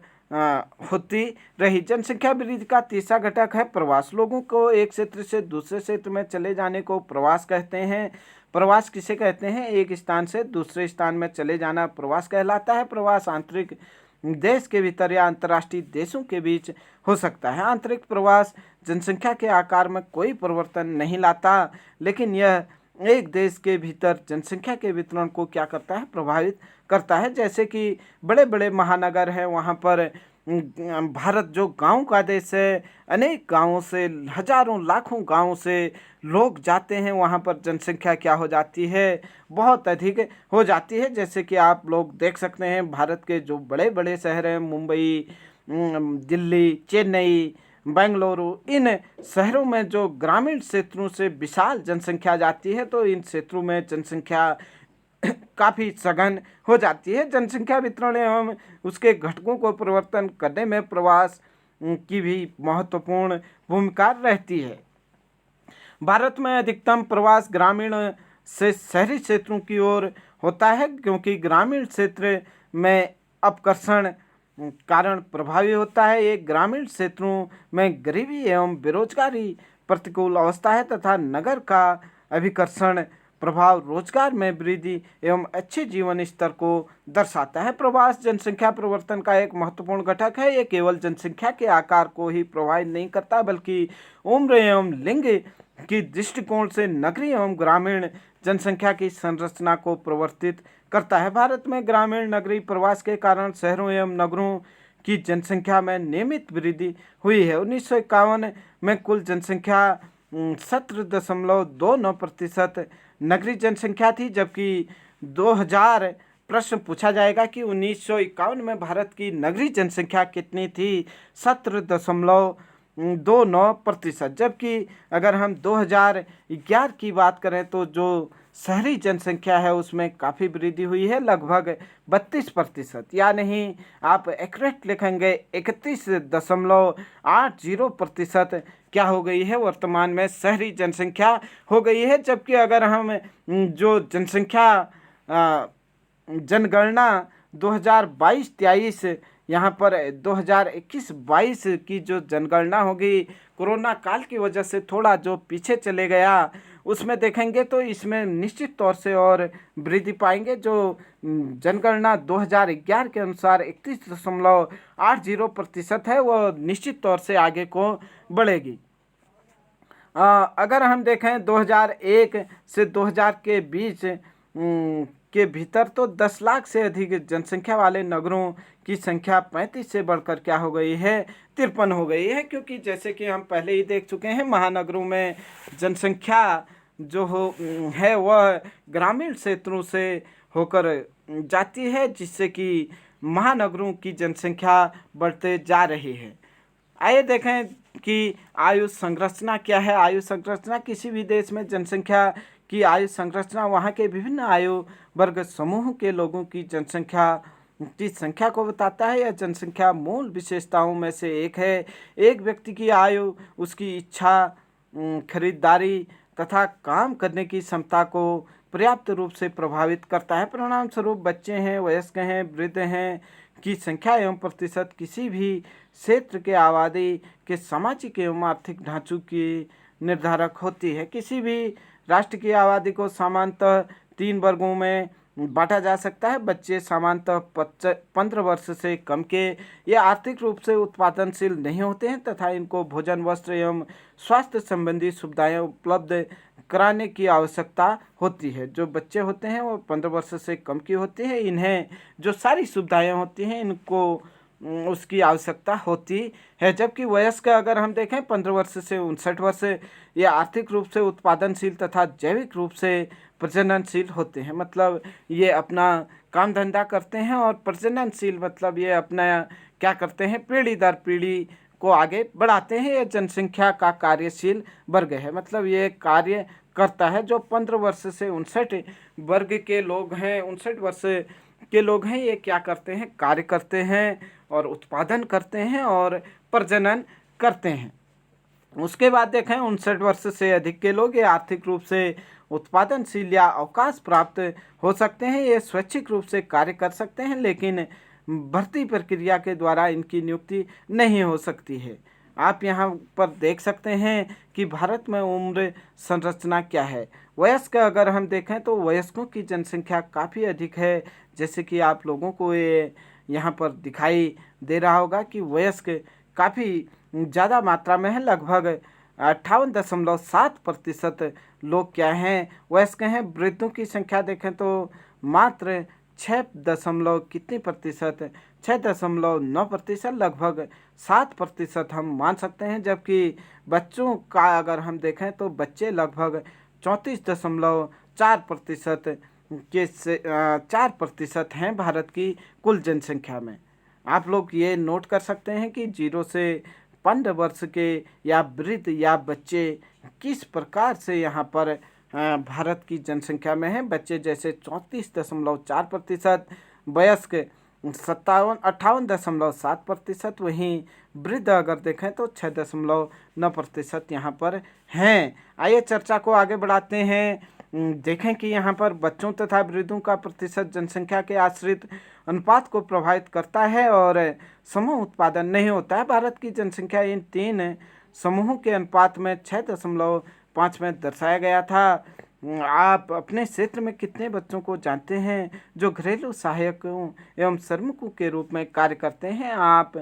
होती रही। जनसंख्या वृद्धि का तीसरा घटक है प्रवास। लोगों को एक क्षेत्र से दूसरे क्षेत्र में चले जाने को प्रवास कहते हैं। प्रवास किसे कहते हैं, एक स्थान से दूसरे स्थान में चले जाना प्रवास कहलाता है। प्रवास आंतरिक देश के भीतर या अंतर्राष्ट्रीय देशों के बीच हो सकता है। आंतरिक प्रवास जनसंख्या के आकार में कोई परिवर्तन नहीं लाता, लेकिन यह एक देश के भीतर जनसंख्या के वितरण को क्या करता है, प्रभावित करता है। जैसे कि बड़े बड़े महानगर हैं, वहाँ पर भारत जो गांव का देश है, अनेक गांवों से, हजारों लाखों गांवों से लोग जाते हैं, वहाँ पर जनसंख्या क्या हो जाती है, बहुत अधिक हो जाती है। जैसे कि आप लोग देख सकते हैं, भारत के जो बड़े बड़े शहर हैं, मुंबई, दिल्ली, चेन्नई, बेंगलुरु, इन शहरों में जो ग्रामीण क्षेत्रों से विशाल जनसंख्या जाती है, तो इन क्षेत्रों में जनसंख्या काफ़ी सघन हो जाती है। जनसंख्या वितरण एवं उसके घटकों को परिवर्तन करने में प्रवास की भी महत्वपूर्ण भूमिका रहती है। भारत में अधिकतम प्रवास ग्रामीण से शहरी क्षेत्रों की ओर होता है, क्योंकि ग्रामीण क्षेत्र में अपकर्षण कारण प्रभावी होता है। एक ग्रामीण क्षेत्रों में गरीबी एवं बेरोजगारी प्रतिकूल अवस्था है, तथा नगर का अभिकर्षण प्रभाव रोजगार में वृद्धि एवं अच्छे जीवन स्तर को दर्शाता है। प्रवास जनसंख्या परिवर्तन का एक महत्वपूर्ण घटक है। ये केवल जनसंख्या के आकार को ही प्रभावित नहीं करता, बल्कि उम्र एवं लिंग की दृष्टिकोण से नगरीय एवं ग्रामीण जनसंख्या की संरचना को परिवर्तित करता है। भारत में ग्रामीण नगरीय प्रवास के कारण शहरों एवं नगरों की जनसंख्या में नियमित वृद्धि हुई है। 1951 में कुल जनसंख्या 17.29% नगरीय जनसंख्या थी, जबकि 2000 प्रश्न पूछा जाएगा कि 1951 में भारत की नगरीय जनसंख्या कितनी थी, 17.29%। जबकि अगर हम 2011 की बात करें तो जो शहरी जनसंख्या है उसमें काफ़ी वृद्धि हुई है, लगभग 32%, या नहीं आप एक्यूरेट लिखेंगे 31.80% क्या हो गई है, वर्तमान में शहरी जनसंख्या हो गई है। जबकि अगर हम जो जनसंख्या जनगणना 2022-23 यहाँ पर 2021-22 की जो जनगणना होगी, कोरोना काल की वजह से थोड़ा जो पीछे चले गया, उसमें देखेंगे तो इसमें निश्चित तौर से और वृद्धि पाएंगे। जो जनगणना 2011 के अनुसार 31.80% है, वो निश्चित तौर से आगे को बढ़ेगी। अगर हम देखें 2001 से 2000 के बीच के भीतर, तो 10 लाख से अधिक जनसंख्या वाले नगरों की संख्या 35 से बढ़कर क्या हो गई है, 53 हो गई है। क्योंकि जैसे कि हम पहले ही देख चुके हैं, महानगरों में जनसंख्या जो है वह ग्रामीण क्षेत्रों से होकर जाती है, जिससे कि महानगरों की जनसंख्या बढ़ते जा रही है। आइए देखें कि आयु संरचना क्या है। आयु संरचना किसी भी देश में जनसंख्या की आयु संरचना वहाँ के विभिन्न आयु वर्ग समूह के लोगों की जनसंख्या की संख्या को बताता है। यह जनसंख्या मूल विशेषताओं में से एक है। एक व्यक्ति की आयु, उसकी इच्छा, खरीदारी तथा काम करने की क्षमता को पर्याप्त रूप से प्रभावित करता है। परिणाम स्वरूप बच्चे हैं, वयस्क हैं, वृद्ध हैं की संख्या एवं प्रतिशत किसी भी क्षेत्र के आबादी के सामाजिक एवं आर्थिक ढांचों की निर्धारक होती है। किसी भी राष्ट्र की आबादी को सामान्यतः 3 वर्गों में बांटा जा सकता है। बच्चे सामान्यतः 15 वर्ष से कम के ये आर्थिक रूप से उत्पादनशील नहीं होते हैं तथा इनको भोजन, वस्त्र एवं स्वास्थ्य संबंधी सुविधाएं उपलब्ध कराने की आवश्यकता होती है। जो बच्चे होते हैं वो 15 वर्ष से कम की होती है। इन्हें जो सारी सुविधाएं होती हैं इनको उसकी आवश्यकता होती है। जबकि वयस्क अगर हम देखें 15 वर्ष से 59 वर्ष, ये आर्थिक रूप से उत्पादनशील तथा जैविक रूप से प्रजननशील होते हैं। मतलब ये अपना काम धंधा करते हैं और प्रजननशील मतलब ये अपना क्या करते हैं, पीढ़ी दर पीढ़ी को आगे बढ़ाते हैं। ये जनसंख्या का कार्यशील वर्ग है। मतलब ये कार्य करता है। जो 15 वर्ष से 59 वर्ग के लोग हैं, 59 वर्ष के लोग हैं, ये क्या करते हैं, कार्य करते हैं और उत्पादन करते हैं और प्रजनन करते हैं। उसके बाद देखें 59 वर्ष से अधिक के लोग ये आर्थिक रूप से उत्पादनशील या अवकाश प्राप्त हो सकते हैं। ये स्वैच्छिक रूप से कार्य कर सकते हैं लेकिन भर्ती प्रक्रिया के द्वारा इनकी नियुक्ति नहीं हो सकती है। आप यहाँ पर देख सकते हैं कि भारत में उम्र संरचना क्या है। वयस्क अगर हम देखें तो वयस्कों की जनसंख्या काफ़ी अधिक है। जैसे कि आप लोगों को ये यहाँ पर दिखाई दे रहा होगा कि वयस्क काफ़ी ज़्यादा मात्रा में है। लगभग 58.7% लोग क्या हैं, वयस्क हैं। वृद्धों की संख्या देखें तो मात्र 6 कितनी प्रतिशत, 6.9%, लगभग 7% हम मान सकते हैं। जबकि बच्चों का अगर हम देखें तो बच्चे लगभग 34.4% के 4% हैं भारत की कुल जनसंख्या में। आप लोग ये नोट कर सकते हैं कि 0 से 15 वर्ष के या वृद्ध या बच्चे किस प्रकार से यहाँ पर भारत की जनसंख्या में है। बच्चे जैसे 34.4%, वयस्क 58.7%, वहीं वृद्ध अगर देखें तो 6.9% यहाँ पर हैं। आइए चर्चा को आगे बढ़ाते हैं। देखें कि यहाँ पर बच्चों तथा वृद्धों का प्रतिशत जनसंख्या के आश्रित अनुपात को प्रभावित करता है और समूह उत्पादन नहीं होता है। भारत की जनसंख्या इन 3 समूहों के अनुपात में 6.5 में दर्शाया गया था। आप अपने क्षेत्र में कितने बच्चों को जानते हैं जो घरेलू सहायकों एवं श्रमिकों के रूप में कार्य करते हैं? आप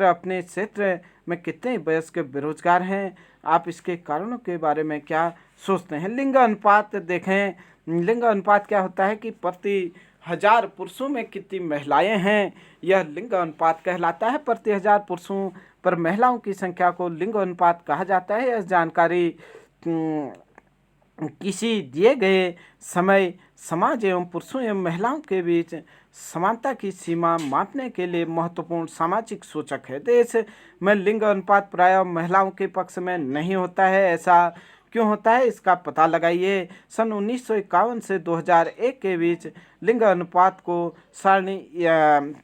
अपने क्षेत्र में कितने वयस्क बेरोजगार हैं? आप इसके कारणों के बारे में क्या सोचते हैं? लिंग अनुपात देखें। लिंग अनुपात क्या होता है कि प्रति 1000 पुरुषों में कितनी महिलाएं हैं, यह लिंग अनुपात कहलाता है। प्रति 1000 पुरुषों पर महिलाओं की संख्या को लिंग अनुपात कहा जाता है। यह जानकारी किसी दिए गए समय समाज एवं पुरुषों एवं महिलाओं के बीच समानता की सीमा मापने के लिए महत्वपूर्ण सामाजिक सूचक है। देश में लिंग अनुपात प्रायः महिलाओं के पक्ष में नहीं होता है। ऐसा क्यों होता है, इसका पता लगाइए। सन 1951 से 2001 के बीच लिंग अनुपात को सारणी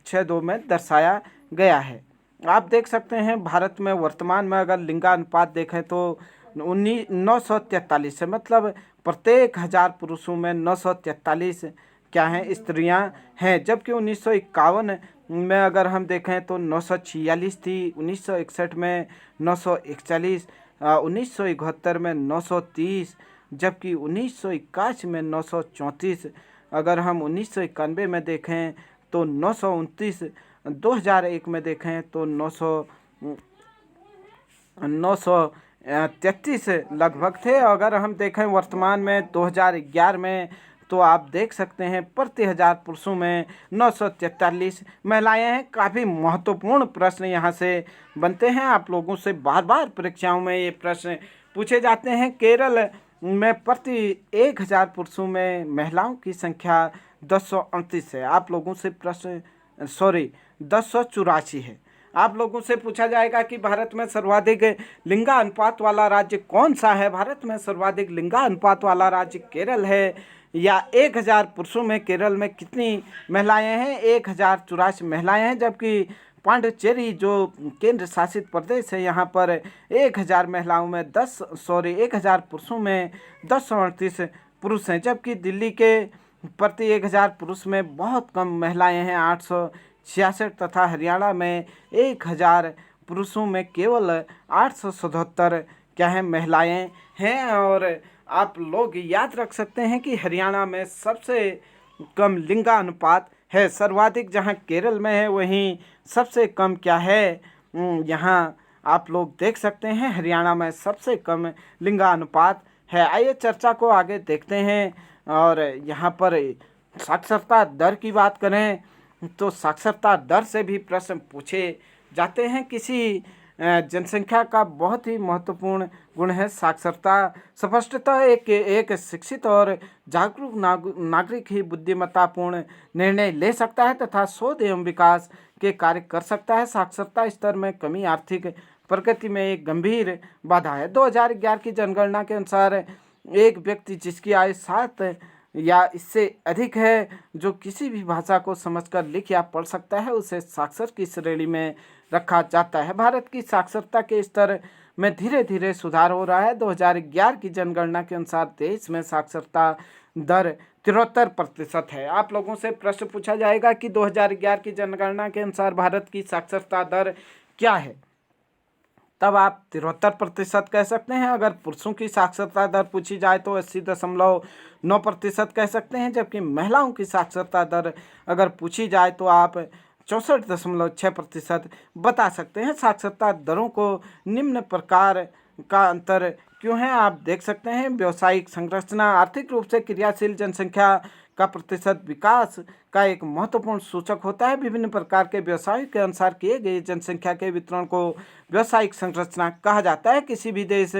6.2 में दर्शाया गया है। आप देख सकते हैं भारत में वर्तमान में अगर लिंगानुपात देखें तो 943 है। मतलब प्रत्येक 1000 पुरुषों में 943 क्या हैं, स्त्रियां हैं। जबकि 1951 में अगर हम देखें तो 946 थी, 1961 में 941, 1971 में 930, जबकि 1981 में 934। अगर हम 1991 में देखें तो 929, 2001 में देखें तो 933 लगभग थे। अगर हम देखें वर्तमान में 2011 में तो आप देख सकते हैं प्रति 1000 पुरुषों में 943 महिलाएं हैं। काफ़ी महत्वपूर्ण प्रश्न यहाँ से बनते हैं। आप लोगों से बार बार परीक्षाओं में ये प्रश्न पूछे जाते हैं। केरल में प्रति 1000 पुरुषों में महिलाओं की संख्या 1038 है। आप लोगों से प्रश्न 1084 है। आप लोगों से पूछा जाएगा कि भारत में सर्वाधिक लिंगानुपात वाला राज्य कौन सा है? भारत में सर्वाधिक लिंगानुपात वाला राज्य केरल है। या 1000 पुरुषों में केरल में कितनी महिलाएं हैं? 1084 महिलाएं हैं, जबकि पांडिचेरी जो केंद्र शासित प्रदेश है यहाँ पर 1000 महिलाओं में 1000 पुरुषों में 1038 पुरुष हैं, जबकि दिल्ली के प्रति 1000 पुरुष में बहुत कम महिलाएं हैं 866, तथा हरियाणा में 1000 पुरुषों में केवल 877 क्या है महिलाएं हैं। और आप लोग याद रख सकते हैं कि हरियाणा में सबसे कम लिंगानुपात है, सर्वाधिक जहां केरल में है वहीं सबसे कम क्या है यहाँ आप लोग देख सकते हैं हरियाणा में सबसे कम लिंगानुपात है। आइए चर्चा को आगे देखते हैं। और यहाँ पर साक्षरता दर की बात करें तो साक्षरता दर से भी प्रश्न पूछे जाते हैं। किसी जनसंख्या का बहुत ही महत्वपूर्ण गुण है साक्षरता। स्पष्टतः एक शिक्षित और जागरूक नागरिक ही बुद्धिमत्तापूर्ण निर्णय ले सकता है तथा शोध एवं विकास के कार्य कर सकता है। साक्षरता स्तर में कमी आर्थिक प्रगति में एक गंभीर बाधा है। 2011 की जनगणना के अनुसार एक व्यक्ति जिसकी आयु 7 या इससे अधिक है, जो किसी भी भाषा को समझकर लिख या पढ़ सकता है, उसे साक्षर की श्रेणी में रखा जाता है। भारत की साक्षरता के स्तर में धीरे धीरे सुधार हो रहा है। 2011 की जनगणना के अनुसार देश में साक्षरता दर 73% है। आप लोगों से प्रश्न पूछा जाएगा कि 2011 की जनगणना के अनुसार भारत की साक्षरता दर क्या है, तब आप 73% कह सकते हैं। अगर पुरुषों की साक्षरता दर पूछी जाए तो 80.9% कह सकते हैं, जबकि महिलाओं की साक्षरता दर अगर पूछी जाए तो आप 64.6% बता सकते हैं। साक्षरता दरों को निम्न प्रकार का अंतर क्यों है आप देख सकते हैं। व्यावसायिक संरचना, आर्थिक रूप से क्रियाशील जनसंख्या का प्रतिशत विकास का एक महत्वपूर्ण सूचक होता है। विभिन्न प्रकार के व्यवसायों के अनुसार किए गए जनसंख्या के वितरण को व्यावसायिक संरचना कहा जाता है। किसी भी देश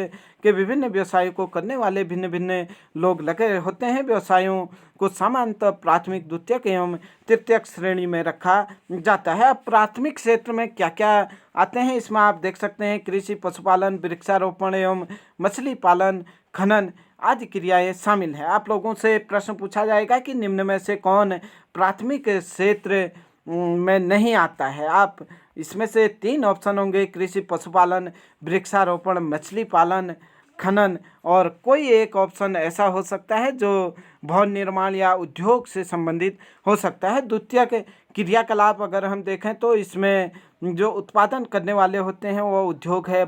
के विभिन्न व्यवसायों को करने वाले भिन्न भिन्न लोग लगे होते हैं। व्यवसायों को सामान्यतः प्राथमिक, द्वितीयक एवं तृतीयक श्रेणी में रखा जाता है। अब प्राथमिक क्षेत्र में क्या क्या आते हैं इसमें आप देख सकते हैं। कृषि, पशुपालन, वृक्षारोपण एवं मछली पालन, खनन आदि क्रियाएं शामिल हैं। आप लोगों से प्रश्न पूछा जाएगा कि निम्न में से कौन प्राथमिक क्षेत्र में नहीं आता है। आप इसमें से 3 ऑप्शन होंगे, कृषि, पशुपालन, वृक्षारोपण, मछली पालन, खनन, और कोई एक ऑप्शन ऐसा हो सकता है जो भवन निर्माण या उद्योग से संबंधित हो सकता है। द्वितीयक क्रियाकलाप अगर हम देखें तो इसमें जो उत्पादन करने वाले होते हैं वो उद्योग है,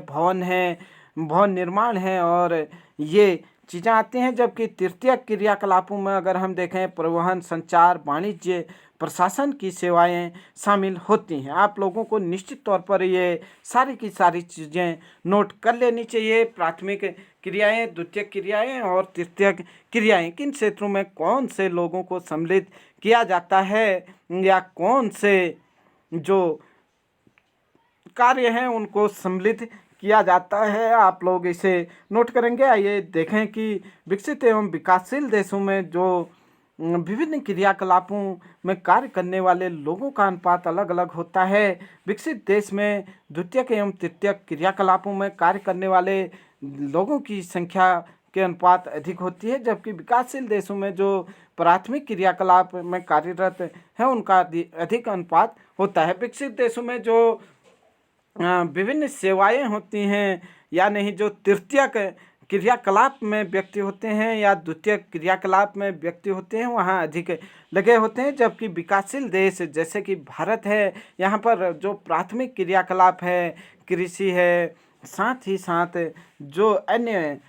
भवन निर्माण है और ये चीज़ें आती हैं। जबकि तृतीयक क्रियाकलापों में अगर हम देखें परिवहन, संचार, वाणिज्य, प्रशासन की सेवाएं शामिल होती हैं। आप लोगों को निश्चित तौर पर ये सारी की सारी चीज़ें नोट कर लेनी चाहिए। प्राथमिक क्रियाएं, द्वितीयक क्रियाएं और तृतीयक क्रियाएं किन क्षेत्रों में कौन से लोगों को सम्मिलित किया जाता है या कौन से जो कार्य हैं उनको सम्मिलित किया जाता है, आप लोग इसे नोट करेंगे। आइए देखें कि विकसित एवं विकासशील देशों में जो विभिन्न क्रियाकलापों में कार्य करने वाले लोगों का अनुपात अलग अलग होता है। विकसित देश में द्वितीयक एवं तृतीयक क्रियाकलापों में कार्य करने वाले लोगों की संख्या के अनुपात अधिक होती है, जबकि विकासशील देशों में जो प्राथमिक क्रियाकलाप में कार्यरत है उनका अधिक अनुपात होता है। विकसित देशों में जो विभिन्न सेवाएं होती हैं या नहीं जो तृतीयक क्रियाकलाप में व्यक्ति होते हैं या द्वितीयक क्रियाकलाप में व्यक्ति होते हैं वहाँ अधिक लगे होते हैं। जबकि विकासशील देश जैसे कि भारत है, यहाँ पर जो प्राथमिक क्रियाकलाप है कृषि है, साथ ही साथ जो अन्य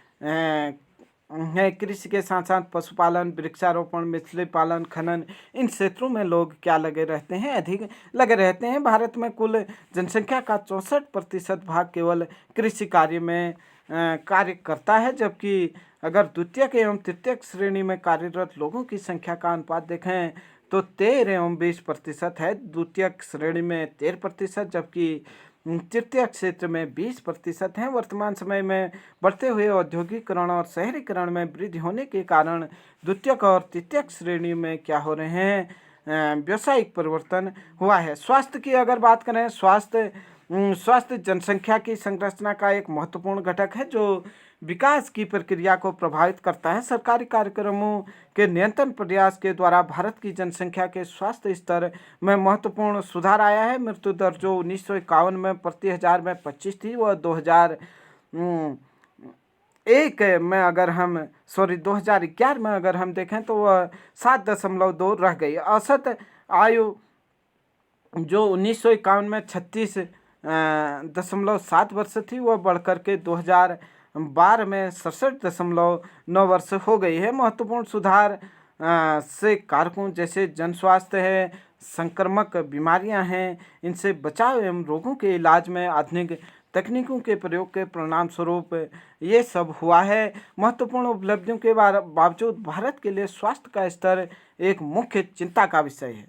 है कृषि के साथ साथ पशुपालन, वृक्षारोपण, मछली पालन, खनन, इन क्षेत्रों में लोग क्या लगे रहते हैं, अधिक लगे रहते हैं। भारत में कुल जनसंख्या का 64% भाग केवल कृषि कार्य में कार्य करता है, जबकि अगर द्वितीयक एवं तृतीयक श्रेणी में कार्यरत लोगों की संख्या का अनुपात देखें तो 13 एवं 20% है। द्वितीयक श्रेणी में 13%, जबकि तृतीय क्षेत्र में 20% हैं। वर्तमान समय में बढ़ते हुए औद्योगिकरण और शहरीकरण में वृद्धि होने के कारण द्वितीयक और तृतीयक श्रेणी में क्या हो रहे हैं, व्यावसायिक परिवर्तन हुआ है। स्वास्थ्य की अगर बात करें, स्वास्थ्य जनसंख्या की संरचना का एक महत्वपूर्ण घटक है जो विकास की प्रक्रिया को प्रभावित करता है। सरकारी कार्यक्रमों के नियंत्रण प्रयास के द्वारा भारत की जनसंख्या के स्वास्थ्य स्तर में महत्वपूर्ण सुधार आया है। मृत्यु दर जो 1951 में प्रति हजार में 25 थी, वह 2011 में अगर हम देखें तो वह 7.2 रह गई। औसत आयु जो 1951 में 36.7 वर्ष थी, वह बढ़कर के 2012 में 67.9 वर्ष हो गई है। महत्वपूर्ण सुधार से कारकों जैसे जन स्वास्थ्य है, संक्रामक बीमारियां हैं, इनसे बचाव एवं रोगों के इलाज में आधुनिक तकनीकों के प्रयोग के परिणाम स्वरूप ये सब हुआ है। महत्वपूर्ण उपलब्धियों के बावजूद भारत के लिए स्वास्थ्य का स्तर एक मुख्य चिंता का विषय है।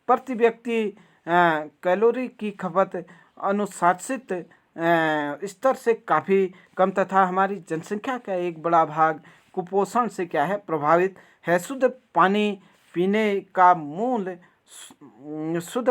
प्रति व्यक्ति कैलोरी की खपत अनुशासित स्तर से काफ़ी कम तथा हमारी जनसंख्या का एक बड़ा भाग कुपोषण से क्या है प्रभावित है। शुद्ध पानी पीने का मूल शुद्ध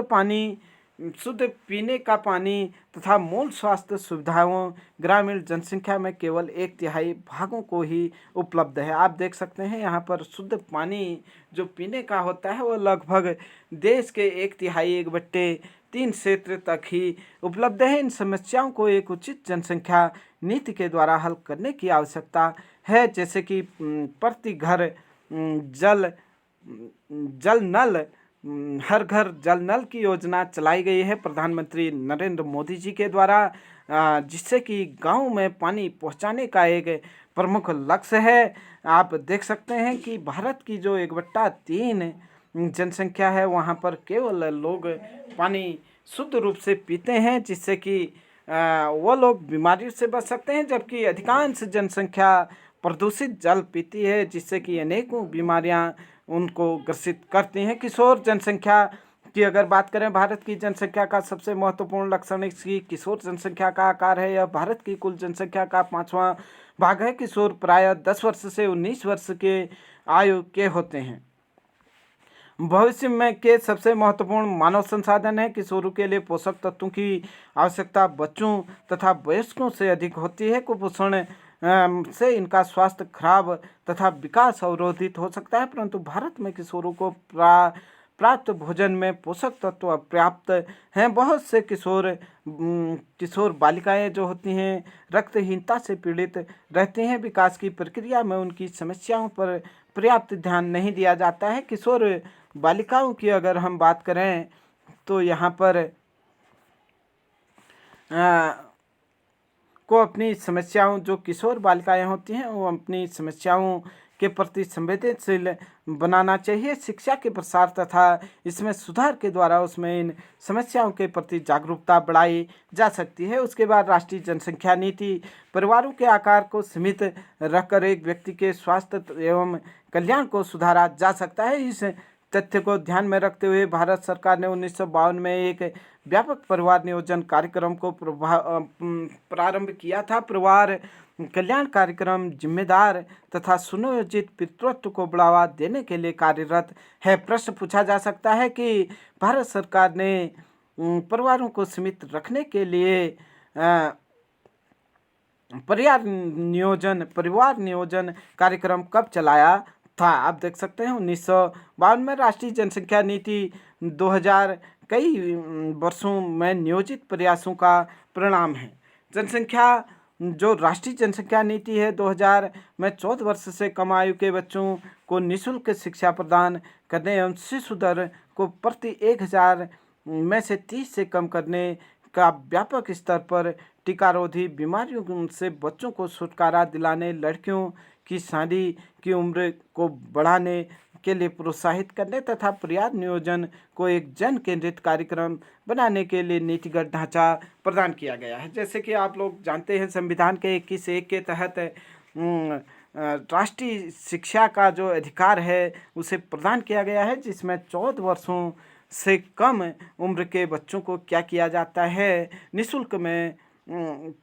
पीने का पानी तथा मूल स्वास्थ्य सुविधाओं ग्रामीण जनसंख्या में केवल 1/3 भागों को ही उपलब्ध है। आप देख सकते हैं यहाँ पर शुद्ध पानी जो पीने का होता है वो लगभग देश के 1/3 1/3 क्षेत्र तक ही उपलब्ध है। इन समस्याओं को एक उचित जनसंख्या नीति के द्वारा हल करने की आवश्यकता है, जैसे कि प्रति घर जल नल हर घर जल नल की योजना चलाई गई है प्रधानमंत्री नरेंद्र मोदी जी के द्वारा, जिससे कि गांव में पानी पहुंचाने का एक प्रमुख लक्ष्य है। आप देख सकते हैं कि भारत की जो 1/3 जनसंख्या है वहां पर केवल लोग पानी शुद्ध रूप से पीते हैं, जिससे कि वो लोग बीमारियों से बच सकते हैं, जबकि अधिकांश जनसंख्या प्रदूषित जल पीती है, जिससे कि अनेकों बीमारियां उनको ग्रसित करती हैं। किशोर जनसंख्या की अगर बात करें, भारत की जनसंख्या का सबसे महत्वपूर्ण लक्षण इसकी किशोर जनसंख्या का आकार है। यह भारत की कुल जनसंख्या का 5वां भाग है। किशोर प्रायः 10 वर्ष से 19 वर्ष के आयु के होते हैं। भविष्य में के सबसे महत्वपूर्ण मानव संसाधन है। किशोरों के लिए पोषक तत्वों की आवश्यकता बच्चों तथा वयस्कों से अधिक होती है। कुपोषण से इनका स्वास्थ्य खराब तथा विकास अवरोधित हो सकता है, परंतु भारत में किशोरों को प्राप्त भोजन में पोषक तत्व पर्याप्त हैं। बहुत से किशोर बालिकाएं जो होती हैं रक्तहीनता से पीड़ित रहती हैं। विकास की प्रक्रिया में उनकी समस्याओं पर पर्याप्त ध्यान नहीं दिया जाता है। किशोर बालिकाओं की अगर हम बात करें तो यहाँ पर को अपनी समस्याओं जो किशोर बालिकाएं होती हैं वो अपनी समस्याओं के प्रति संवेदनशील बनाना चाहिए। शिक्षा के प्रसार तथा इसमें सुधार के द्वारा उसमें इन समस्याओं के प्रति जागरूकता बढ़ाई जा सकती है। उसके बाद राष्ट्रीय जनसंख्या नीति परिवारों के आकार को सीमित रखकर एक व्यक्ति के स्वास्थ्य एवं कल्याण को सुधारा जा सकता है। इस तथ्य को ध्यान में रखते हुए भारत सरकार ने 1952 में एक व्यापक परिवार नियोजन कार्यक्रम को प्रारंभ किया था। परिवार कल्याण कार्यक्रम जिम्मेदार तथा सुनियोजित पितृत्व को बढ़ावा देने के लिए कार्यरत है। प्रश्न पूछा जा सकता है कि भारत सरकार ने परिवारों को सीमित रखने के लिए परिवार नियोजन कार्यक्रम कब चलाया था। आप देख सकते हैं 1952 में। राष्ट्रीय जनसंख्या नीति 2000 कई वर्षों में नियोजित प्रयासों का परिणाम है। जो राष्ट्रीय जनसंख्या नीति है 2000 में 14 वर्ष से कम आयु के बच्चों को निःशुल्क शिक्षा प्रदान करने एवं शिशु दर को प्रति 1000 में से 30 से कम करने का व्यापक स्तर पर टीकारोधी बीमारियों से बच्चों को छुटकारा दिलाने, लड़कियों की शादी की उम्र को बढ़ाने के लिए प्रोत्साहित करने तथा परिवार नियोजन को एक जन केंद्रित कार्यक्रम बनाने के लिए नीतिगत ढांचा प्रदान किया गया है। जैसे कि आप लोग जानते हैं संविधान के 21(1) के तहत राष्ट्रीय शिक्षा का जो अधिकार है उसे प्रदान किया गया है, जिसमें 14 वर्षों से कम उम्र के बच्चों को क्या किया जाता है, निःशुल्क में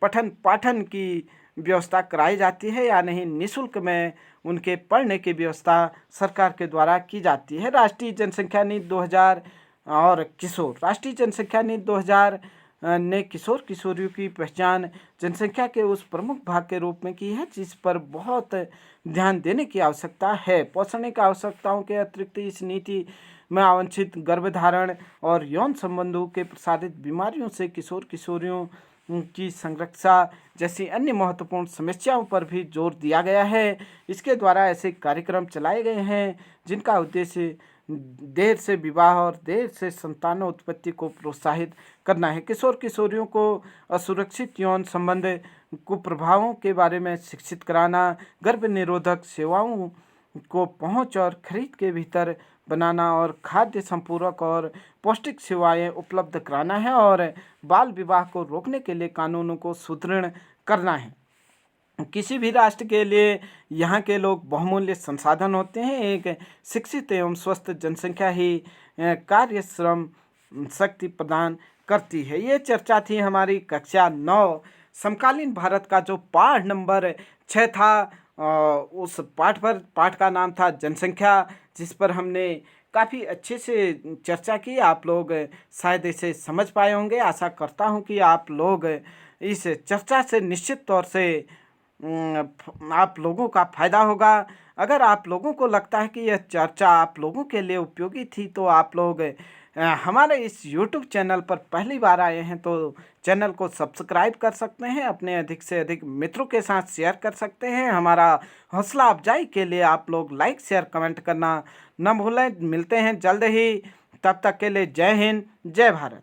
पठन पाठन की व्यवस्था कराई जाती है या नहीं, निःशुल्क में उनके पढ़ने की व्यवस्था सरकार के द्वारा की जाती है। राष्ट्रीय जनसंख्या नीति 2000 और किशोर। राष्ट्रीय जनसंख्या नीति 2000 ने किशोर किशोरियों की पहचान जनसंख्या के उस प्रमुख भाग के रूप में की है जिस पर बहुत ध्यान देने की आवश्यकता है। पोषण की आवश्यकताओं के अतिरिक्त इस नीति में अवांछित गर्भधारण और यौन संबंधों के प्रसारित बीमारियों से किशोर किशोरियों की संरक्षा जैसी अन्य महत्वपूर्ण समस्याओं पर भी जोर दिया गया है। इसके द्वारा ऐसे कार्यक्रम चलाए गए हैं जिनका उद्देश्य देर से विवाह और देर से संतानोत्पत्ति को प्रोत्साहित करना है। किशोर किशोरियों को असुरक्षित यौन संबंध कुप्रभावों के बारे में शिक्षित कराना, गर्भ निरोधक सेवाओं को पहुंच और खरीद के भीतर बनाना और खाद्य संपूरक और पौष्टिक सेवाएं उपलब्ध कराना है और बाल विवाह को रोकने के लिए कानूनों को सुदृढ़ करना है। किसी भी राष्ट्र के लिए यहाँ के लोग बहुमूल्य संसाधन होते हैं। एक शिक्षित एवं स्वस्थ जनसंख्या ही कार्य श्रम शक्ति प्रदान करती है। ये चर्चा थी हमारी कक्षा 9 समकालीन भारत का जो पाठ नंबर 6 था। उस पाठ का नाम था जनसंख्या, जिस पर हमने काफ़ी अच्छे से चर्चा की। आप लोग शायद इसे समझ पाए होंगे। आशा करता हूँ कि आप लोग इस चर्चा से निश्चित तौर से आप लोगों का फ़ायदा होगा। अगर आप लोगों को लगता है कि यह चर्चा आप लोगों के लिए उपयोगी थी तो आप लोग हमारे इस YouTube चैनल पर पहली बार आए हैं तो चैनल को सब्सक्राइब कर सकते हैं, अपने अधिक से अधिक मित्रों के साथ शेयर कर सकते हैं। हमारा हौसला अफजाई के लिए आप लोग लाइक शेयर कमेंट करना न भूलें। मिलते हैं जल्द ही, तब तक के लिए जय हिंद जय भारत।